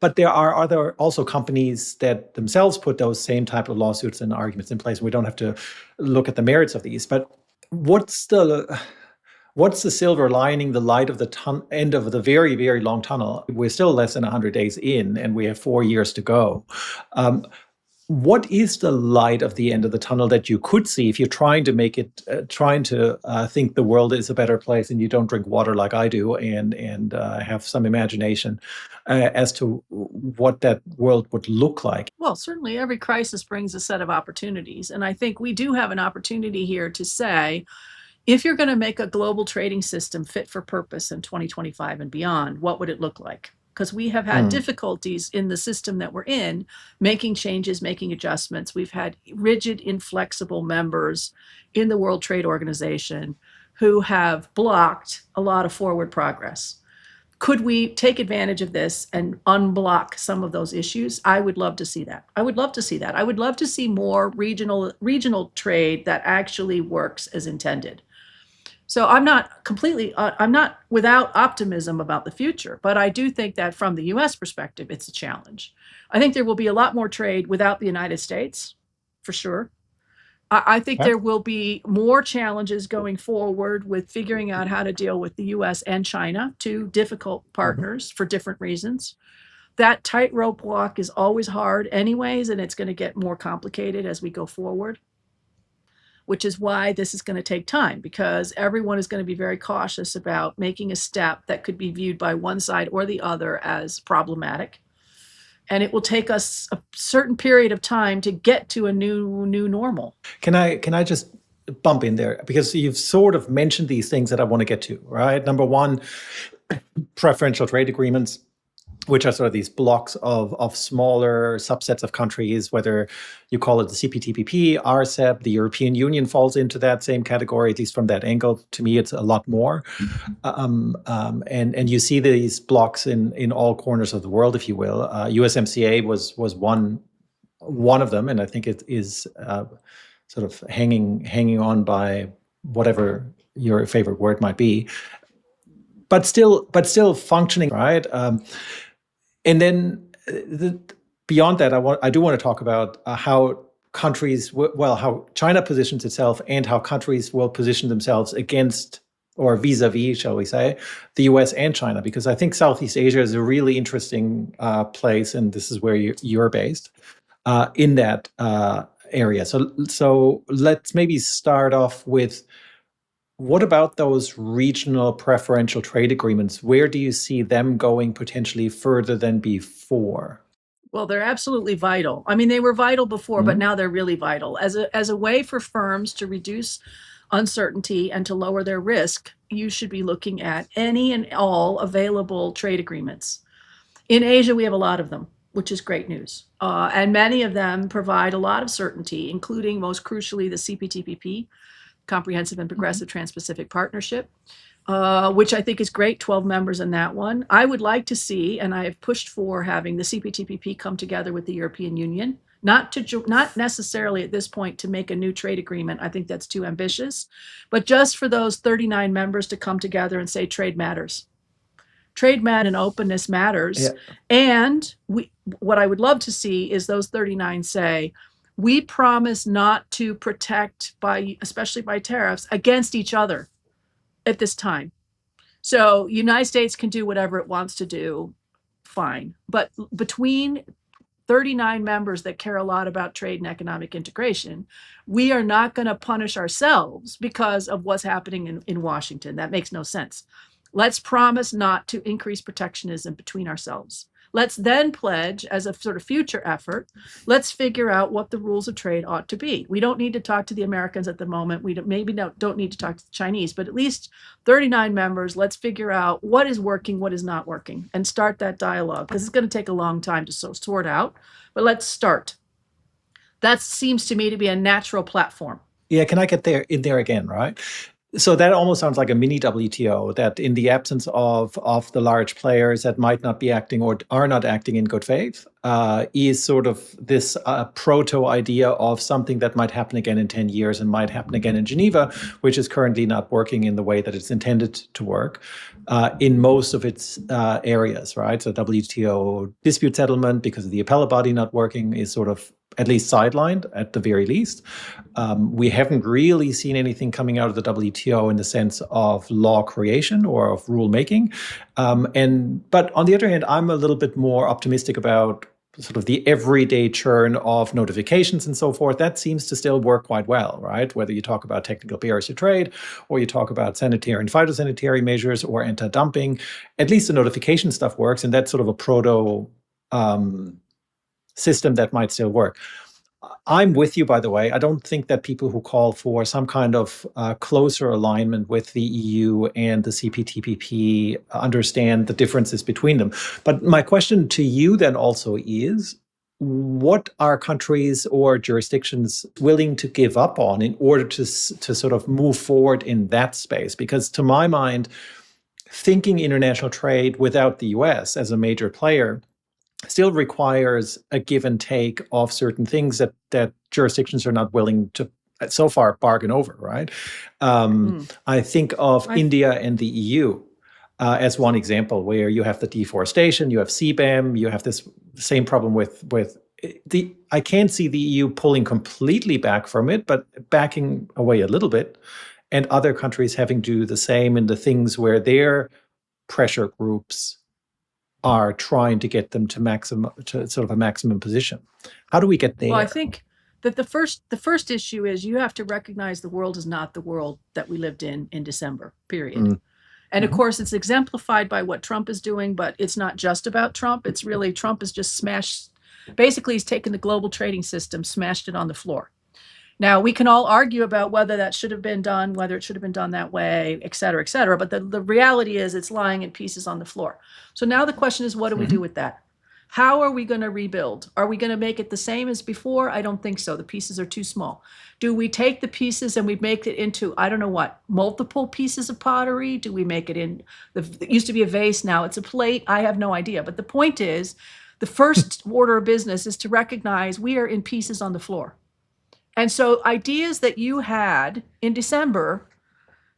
But there are also companies that themselves put those same type of lawsuits and arguments in place. We don't have to look at the merits of these. But what's the silver lining, the light of the end of the very, very long tunnel? We're still less than 100 days in, and we have 4 years to go. What is the light of the end of the tunnel that you could see if you're trying to make it, think the world is a better place, and you don't drink water like I do, and have some imagination as to what that world would look like? Well, certainly every crisis brings a set of opportunities. And I think we do have an opportunity here to say, if you're going to make a global trading system fit for purpose in 2025 and beyond, what would it look like? Because we have had difficulties in the system that we're in, making changes, making adjustments. We've had rigid, inflexible members in the World Trade Organization. who have blocked a lot of forward progress. Could we take advantage of this and unblock some of those issues? I would love to see that. I would love to see that. I would love to see more regional trade that actually works as intended. So I'm not without optimism about the future, but I do think that from the US perspective, it's a challenge. I think there will be a lot more trade without the United States, for sure. I think there will be more challenges going forward with figuring out how to deal with the US and China, two difficult partners for different reasons. That tightrope walk is always hard anyways, and it's going to get more complicated as we go forward, which is why this is going to take time, because everyone is going to be very cautious about making a step that could be viewed by one side or the other as problematic. And it will take us a certain period of time to get to a new normal. Can I just bump in there? Because you've sort of mentioned these things that I want to get to, right? Number one, preferential trade agreements, which are sort of these blocks of smaller subsets of countries, whether you call it the CPTPP, RCEP, the European Union falls into that same category, at least from that angle. To me, it's a lot more. And you see these blocks in all corners of the world, if you will. USMCA was one of them, and I think it is sort of hanging on by whatever your favorite word might be, but still functioning, right? And then beyond that, I do want to talk about how countries, how China positions itself and how countries will position themselves against or vis-a-vis, shall we say, the US and China, because I think Southeast Asia is a really interesting place, and this is where you're based, in that area. So let's maybe start off with, what about those regional preferential trade agreements? Where do you see them going potentially further than before? Well, they're absolutely vital. I mean, they were vital before, but now they're really vital. As a way for firms to reduce uncertainty and to lower their risk, you should be looking at any and all available trade agreements. In Asia, we have a lot of them, which is great news. And many of them provide a lot of certainty, including, most crucially, the CPTPP, Comprehensive and Progressive Trans-Pacific Partnership, which I think is great, 12 members in that one. I would like to see, and I have pushed for having the CPTPP come together with the European Union, not necessarily at this point to make a new trade agreement. I think that's too ambitious, but just for those 39 members to come together and say trade matters. Trade and openness matters. Yeah. And what I would love to see is those 39 say, we promise not to protect, especially by tariffs, against each other at this time. So United States can do whatever it wants to do, fine. But between 39 members that care a lot about trade and economic integration, we are not going to punish ourselves because of what's happening in Washington. That makes no sense. Let's promise not to increase protectionism between ourselves. Let's then pledge, as a sort of future effort, let's figure out what the rules of trade ought to be. We don't need to talk to the Americans at the moment. We don't need to talk to the Chinese, but at least 39 members, let's figure out what is working, what is not working, and start that dialogue, because it's going to take a long time to sort out, but let's start. That seems to me to be a natural platform. Yeah, can I get in there again, right? So that almost sounds like a mini WTO, that in the absence of the large players that might not be acting or are not acting in good faith, is sort of this proto idea of something that might happen again in 10 years and might happen again in Geneva, which is currently not working in the way that it's intended to work in most of its areas, right? So WTO dispute settlement, because of the appellate body not working, is sort of at least sidelined at the very least. We haven't really seen anything coming out of the WTO in the sense of law creation or of rulemaking. But on the other hand, I'm a little bit more optimistic about sort of the everyday churn of notifications and so forth. That seems to still work quite well, right? Whether you talk about technical barriers to trade, or you talk about sanitary and phytosanitary measures or anti-dumping, at least the notification stuff works, and that's sort of a proto system that might still work. I'm with you, by the way. I don't think that people who call for some kind of closer alignment with the EU and the CPTPP understand the differences between them. But my question to you then also is, what are countries or jurisdictions willing to give up on in order to sort of move forward in that space? Because to my mind, thinking international trade without the US as a major player still requires a give and take of certain things that jurisdictions are not willing to so far bargain over, right? I think of India and the EU as one example, where you have the deforestation, you have CBAM, you have this same problem with the. I can't see the EU pulling completely back from it, but backing away a little bit, and other countries having to do the same in the things where their pressure groups are trying to get them to sort of a maximum position. How do we get there? Well, I think that the first issue is you have to recognize the world is not the world that we lived in December, period. And of course, it's exemplified by what Trump is doing, but it's not just about Trump. It's really Trump has just basically he's taken the global trading system, smashed it on the floor. Now, we can all argue about whether that should have been done, whether it should have been done that way, et cetera, but the reality is it's lying in pieces on the floor. So now the question is, what do we do with that? How are we going to rebuild? Are we going to make it the same as before? I don't think so. The pieces are too small. Do we take the pieces and we make it into, I don't know what, multiple pieces of pottery? Do we make it in, it used to be a vase, now it's a plate? I have no idea. But the point is, the first order of business is to recognize we are in pieces on the floor. And so ideas that you had in December,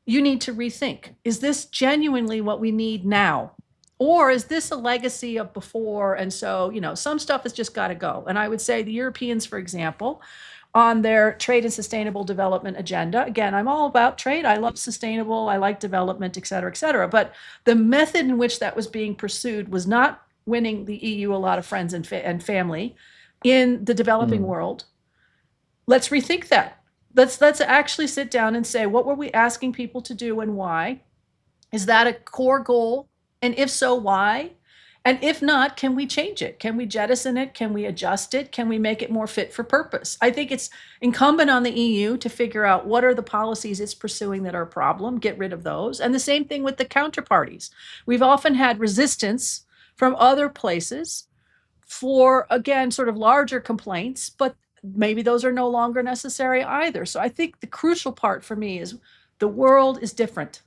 you need to rethink. Is this genuinely what we need now? Or is this a legacy of before? And so, some stuff has just got to go. And I would say the Europeans, for example, on their trade and sustainable development agenda, again, I'm all about trade. I love sustainable. I like development, et cetera. But the method in which that was being pursued was not winning the EU a lot of friends and family in the developing world. Let's rethink that. Let's actually sit down and say, what were we asking people to do and why? Is that a core goal? And if so, why? And if not, can we change it? Can we jettison it? Can we adjust it? Can we make it more fit for purpose? I think it's incumbent on the EU to figure out what are the policies it's pursuing that are a problem, get rid of those. And the same thing with the counterparties. We've often had resistance from other places for, again, sort of larger complaints, but maybe those are no longer necessary either. So I think the crucial part for me is the world is different.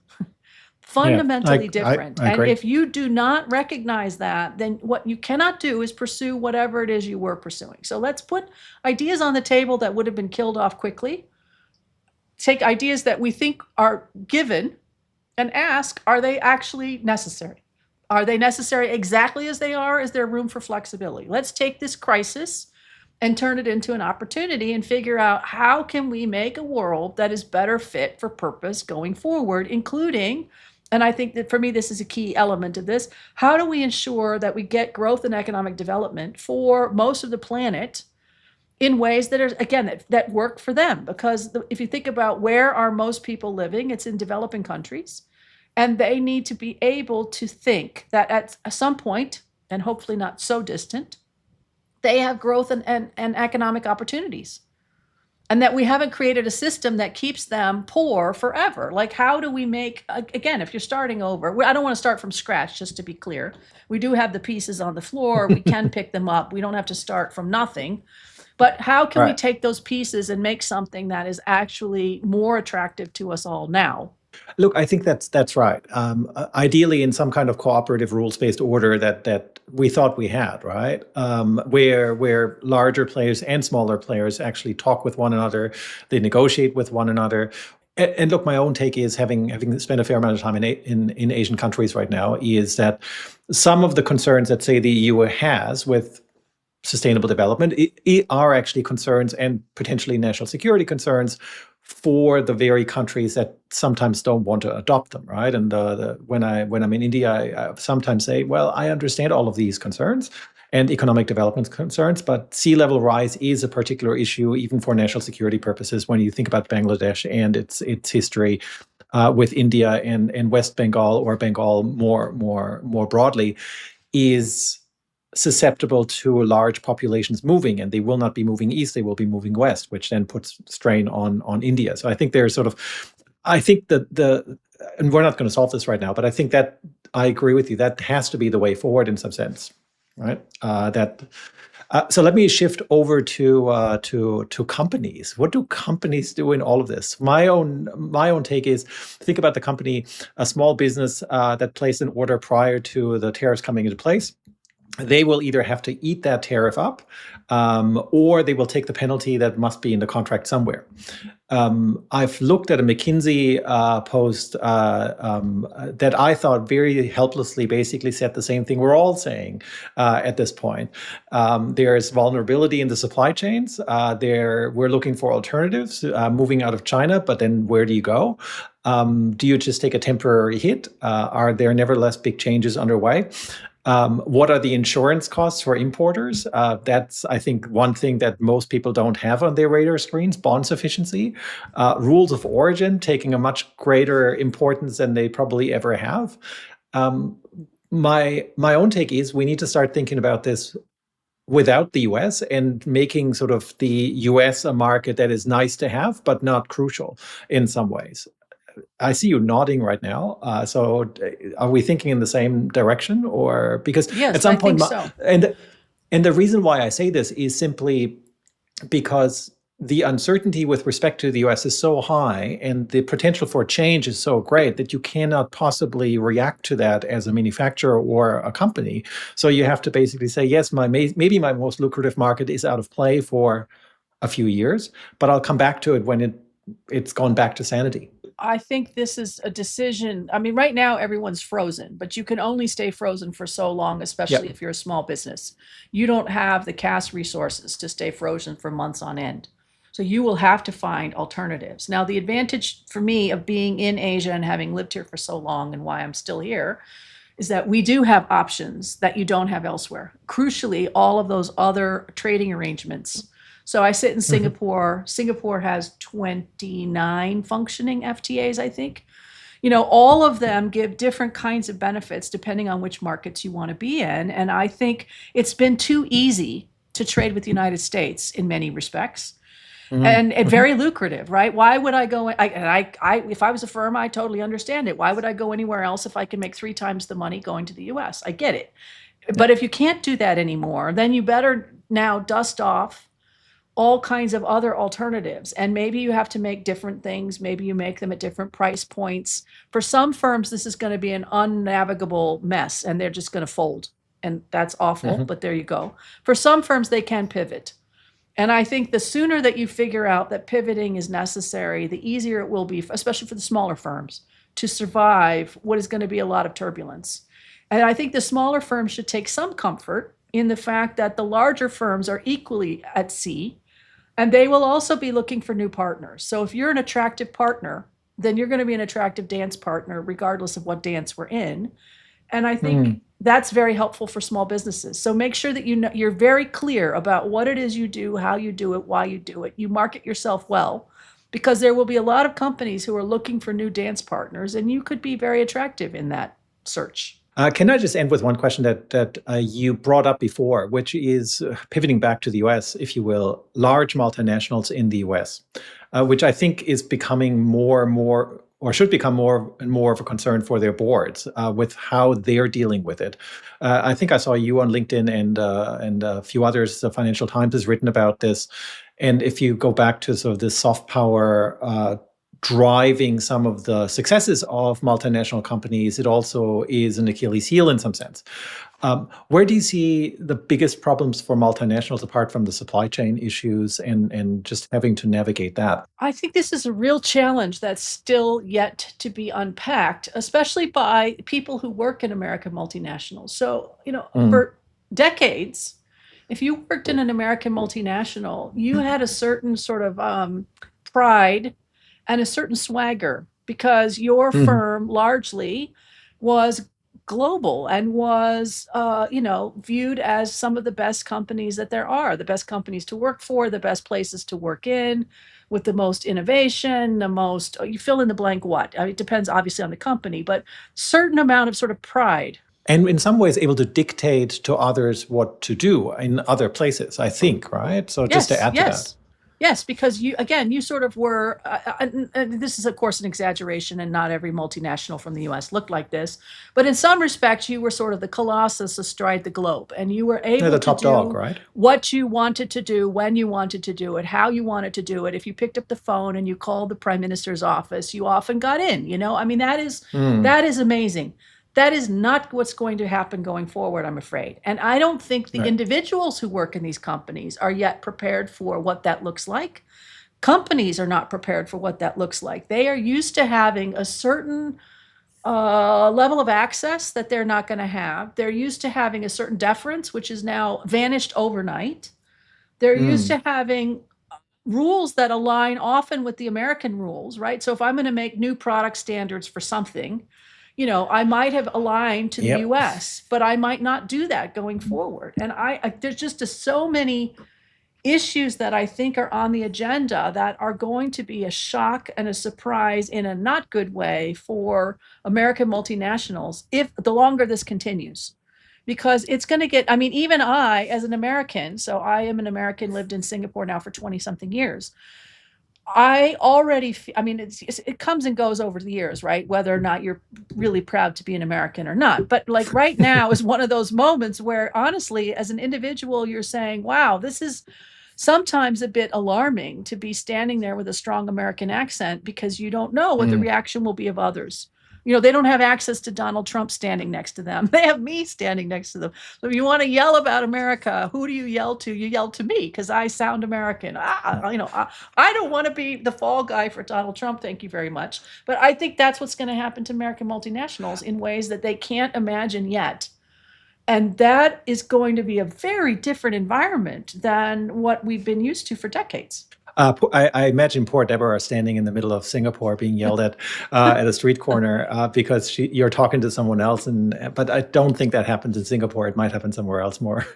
Fundamentally different. I and if you do not recognize that, then what you cannot do is pursue whatever it is you were pursuing. So let's put ideas on the table that would have been killed off quickly. Take ideas that we think are given and ask, are they actually necessary? Are they necessary exactly as they are? Is there room for flexibility? Let's take this crisis and turn it into an opportunity and figure out how can we make a world that is better fit for purpose going forward, including, and I think that for me, this is a key element of this, how do we ensure that we get growth and economic development for most of the planet in ways that are, again, that work for them? Because if you think about where are most people living, it's in developing countries. And they need to be able to think that at some point, and hopefully not so distant, they have growth and economic opportunities. And that we haven't created a system that keeps them poor forever. Like, how do we make, again, if you're starting over, I don't want to start from scratch, just to be clear. We do have the pieces on the floor. We can pick them up. We don't have to start from nothing. But how can we take those pieces and make something that is actually more attractive to us all now? Look, I think that's right. Ideally, in some kind of cooperative rules-based order that we thought we had, right? Where larger players and smaller players actually talk with one another, they negotiate with one another. And look, my own take is, having spent a fair amount of time in Asian countries right now, is that some of the concerns that, say, the EU has with sustainable development are actually concerns, and potentially national security concerns, for the very countries that sometimes don't want to adopt them, right? And when I'm in India, I sometimes say, well, I understand all of these concerns and economic development concerns, but sea level rise is a particular issue, even for national security purposes. When you think about Bangladesh and its history with India and West Bengal, or Bengal more broadly, is susceptible to large populations moving, and they will not be moving east, they will be moving west, which then puts strain on India. So I think there's I think that and we're not going to solve this right now, but I think that I agree with you, that has to be the way forward in some sense, right? So let me shift over to companies. What do companies do in all of this? My own take is, think about the company, a small business that placed an order prior to the tariffs coming into place. They will either have to eat that tariff up, or they will take the penalty that must be in the contract somewhere. I've looked at a McKinsey post that I thought very helplessly basically said the same thing we're all saying at this point. There's vulnerability in the supply chains. We're looking for alternatives moving out of China, but then where do you go? Do you just take a temporary hit? Are there nevertheless big changes underway? What are the insurance costs for importers? That's, I think, one thing that most people don't have on their radar screens: bond sufficiency. Rules of origin taking a much greater importance than they probably ever have. My own take is we need to start thinking about this without the US and making sort of the US a market that is nice to have, but not crucial in some ways. I see you nodding right now. So are we thinking in the same direction? Or because Yes, at some I point, think so. and the reason why I say this is simply because the uncertainty with respect to the US is so high and the potential for change is so great that you cannot possibly react to that as a manufacturer or a company. So you have to basically say, yes, maybe my most lucrative market is out of play for a few years, but I'll come back to it when it's gone back to sanity. I think this is a decision. I mean, right now everyone's frozen, but you can only stay frozen for so long, especially Yep. if you're a small business. You don't have the cash resources to stay frozen for months on end. So you will have to find alternatives. Now, the advantage for me of being in Asia and having lived here for so long, and why I'm still here, is that we do have options that you don't have elsewhere. Crucially, all of those other trading arrangements. So I sit in Singapore. Singapore has 29 functioning FTAs, I think. All of them give different kinds of benefits depending on which markets you want to be in. And I think it's been too easy to trade with the United States in many respects. And very lucrative, right? Why would I go? If I was a firm, I totally understand it. Why would I go anywhere else if I can make 3 times the money going to the U.S.? I get it. But if you can't do that anymore, then you better now dust off all kinds of other alternatives. And maybe you have to make different things. Maybe you make them at different price points. For some firms, this is going to be an unnavigable mess and they're just going to fold. And that's awful, but there you go. For some firms, they can pivot. And I think the sooner that you figure out that pivoting is necessary, the easier it will be, especially for the smaller firms, to survive what is going to be a lot of turbulence. And I think the smaller firms should take some comfort in the fact that the larger firms are equally at sea, and they will also be looking for new partners. So if you're an attractive partner, then you're going to be an attractive dance partner, regardless of what dance we're in. And I think that's very helpful for small businesses. So make sure that you're very clear about what it is you do, how you do it, why you do it. You market yourself well, because there will be a lot of companies who are looking for new dance partners, and you could be very attractive in that search. Can I just end with one question that you brought up before, which is pivoting back to the US, if you will, large multinationals in the US, which I think is becoming more and more, or should become more and more of a concern for their boards with how they're dealing with it. I think I saw you on LinkedIn and a few others. The Financial Times has written about this. And if you go back to sort of this soft power driving some of the successes of multinational companies, it also is an Achilles heel in some sense. Where do you see the biggest problems for multinationals apart from the supply chain issues and just having to navigate that? I think this is a real challenge that's still yet to be unpacked, especially by people who work in American multinationals. So, for decades, if you worked in an American multinational, you had a certain sort of pride and a certain swagger because your firm largely was global and was, viewed as some of the best companies that there are, the best companies to work for, the best places to work in, with the most innovation, the most, you fill in the blank what. I mean, it depends obviously on the company, but certain amount of sort of pride. And in some ways able to dictate to others what to do in other places, I think, right? So just to add to that. Yes, because you sort of were, and this is, of course, an exaggeration, and not every multinational from the US looked like this. But in some respects, you were sort of the colossus astride the globe, and you were They're able the to top dog, do right? what you wanted to do, when you wanted to do it, how you wanted to do it. If you picked up the phone and you called the prime minister's office, you often got in. I mean, that is amazing. That is not what's going to happen going forward, I'm afraid. And I don't think the Right. individuals who work in these companies are yet prepared for what that looks like. Companies are not prepared for what that looks like. They are used to having a certain level of access that they're not going to have. They're used to having a certain deference, which is now vanished overnight. They're used to having rules that align often with the American rules, right? So if I'm going to make new product standards for something, I might have aligned to the Yep. US, but I might not do that going forward. And there's just so many issues that I think are on the agenda that are going to be a shock and a surprise in a not good way for American multinationals if the longer this continues. Because it's going to get, I mean, even I, as an American, so I am an American, lived in Singapore now for 20 something years. I already, I mean, it comes and goes over the years, right? Whether or not you're really proud to be an American or not. But like right now is one of those moments where honestly, as an individual, you're saying, wow, this is sometimes a bit alarming to be standing there with a strong American accent because you don't know what the reaction will be of others. They don't have access to Donald Trump standing next to them. They have me standing next to them. So if you want to yell about America, who do you yell to? You yell to me because I sound American. I don't want to be the fall guy for Donald Trump. Thank you very much. But I think that's what's going to happen to American multinationals in ways that they can't imagine yet. And that is going to be a very different environment than what we've been used to for decades. I imagine poor Deborah standing in the middle of Singapore being yelled at a street corner because you're talking to someone else. But I don't think that happens in Singapore. It might happen somewhere else more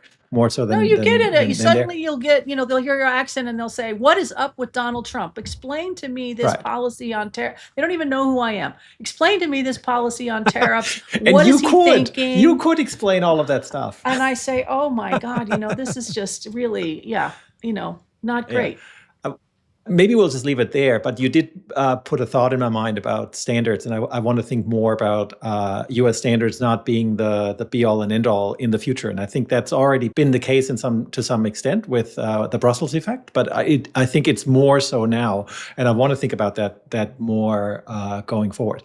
so than. No, you get it. Than Suddenly you'll get, they'll hear your accent and they'll say, what is up with Donald Trump? Explain to me this policy on tariff. They don't even know who I am. Explain to me this policy on tariffs. What is he thinking? You could explain all of that stuff. And I say, oh my God, this is just really, not great. Yeah. Maybe we'll just leave it there, but you did put a thought in my mind about standards, and I want to think more about U.S. standards not being the be-all and end-all in the future. And I think that's already been the case to some extent with the Brussels effect, but I think it's more so now, and I want to think about that more going forward.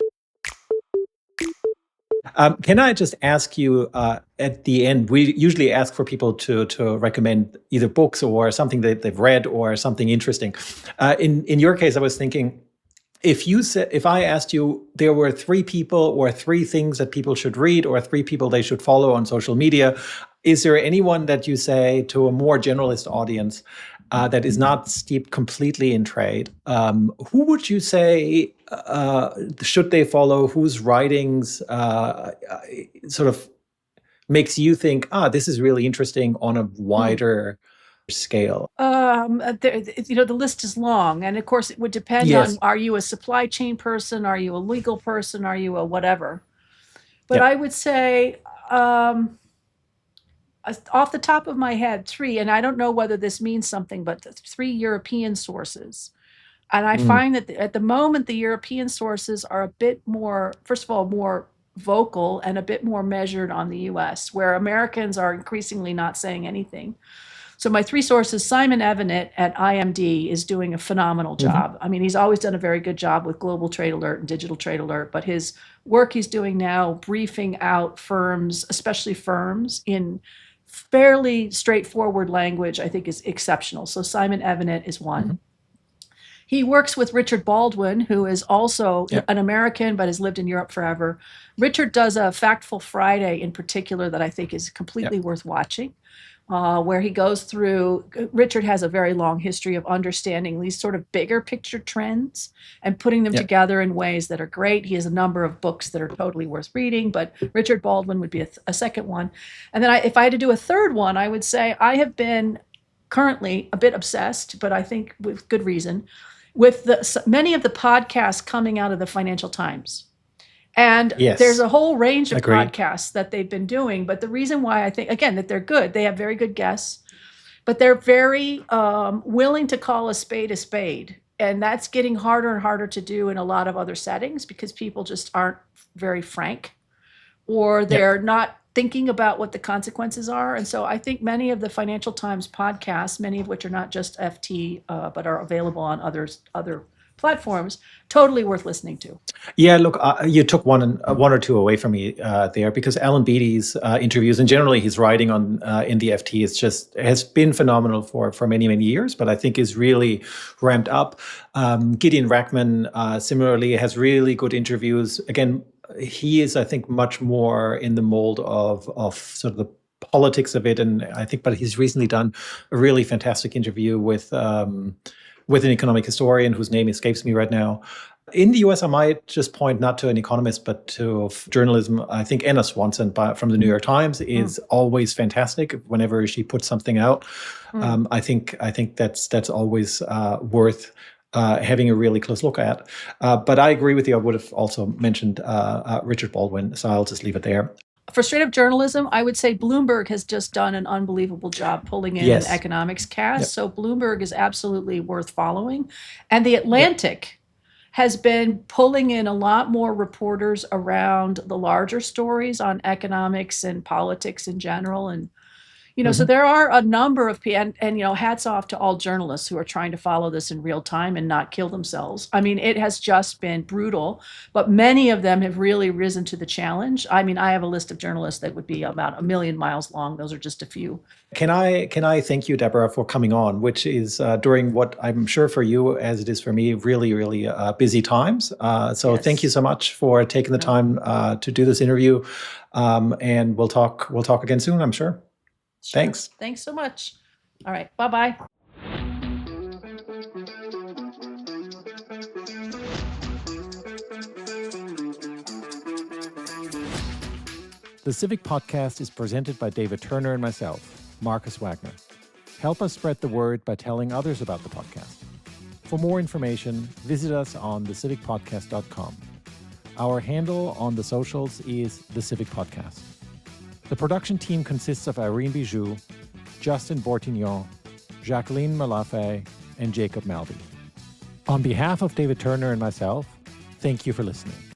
Can I just ask you at the end, we usually ask for people to recommend either books or something that they've read or something interesting. In your case, I was thinking, if I asked you there were 3 people or 3 things that people should read or 3 people they should follow on social media, is there anyone that you say to a more generalist audience that is not steeped completely in trade? Who would you say should they follow? Whose writings sort of makes you think, this is really interesting on a wider scale? The list is long, and of course it would depend on, are you a supply chain person? Are you a legal person? Are you a whatever? But I would say, off the top of my head, 3, and I don't know whether this means something, but 3 European sources. And I find that at the moment, the European sources are a bit more, first of all, more vocal and a bit more measured on the US, where Americans are increasingly not saying anything. So my 3 sources, Simon Evenet at IMD is doing a phenomenal job. I mean, he's always done a very good job with Global Trade Alert and Digital Trade Alert, but his work he's doing now, briefing out firms, especially firms, in fairly straightforward language, I think is exceptional. So Simon Evenet is one. He works with Richard Baldwin, who is also an American, but has lived in Europe forever. Richard does a Factful Friday in particular that I think is completely worth watching, where he goes through, Richard has a very long history of understanding these sort of bigger picture trends and putting them together in ways that are great. He has a number of books that are totally worth reading, but Richard Baldwin would be a second one. And then if I had to do a third one, I would say I have been currently a bit obsessed, but I think with good reason, with many of the podcasts coming out of the Financial Times. And there's a whole range of podcasts that they've been doing. But the reason why I think, again, that they're good, they have very good guests. but they're very willing to call a spade. And that's getting harder and harder to do in a lot of other settings because people just aren't very frank, or they're not thinking about what the consequences are. And so I think many of the Financial Times podcasts, many of which are not just FT, but are available on other platforms, totally worth listening to. Yeah, look, you took one or two away from me there, because Alan Beattie's interviews, and generally his writing on in the FT has been phenomenal for many years, but I think is really ramped up. Gideon Rackman similarly has really good interviews. Again, he is, I think, much more in the mold of sort of the politics of it, and I think, but he's recently done a really fantastic interview with an economic historian whose name escapes me right now. In the US, I might just point not to an economist, but to journalism. I think Anna Swanson from the New York Times is always fantastic whenever she puts something out. I think that's always worth having a really close look at. But I agree with you. I would have also mentioned Richard Baldwin, so I'll just leave it there. For straight up journalism, I would say Bloomberg has just done an unbelievable job pulling in an economics cast. Yep. So Bloomberg is absolutely worth following. And The Atlantic has been pulling in a lot more reporters around the larger stories on economics and politics in general. And, so there are a number of people, and hats off to all journalists who are trying to follow this in real time and not kill themselves. I mean, it has just been brutal, but many of them have really risen to the challenge. I mean, I have a list of journalists that would be about 1,000,000 miles long. Those are just a few. Can I thank you, Deborah, for coming on, which is during what I'm sure for you, as it is for me, really busy times. So Thank you so much for taking the time to do this interview, and we'll talk again soon, I'm sure. Sure. Thanks. Thanks so much. All right. Bye-bye. The Civic Podcast is presented by David Turner and myself, Markus Wagner. Help us spread the word by telling others about the podcast. For more information, visit us on thecivicpodcast.com. Our handle on the socials is The Civic Podcast. The production team consists of Irene Bijou, Justin Bortignon, Jacqueline Malafay, and Jacob Malby. On behalf of David Turner and myself, thank you for listening.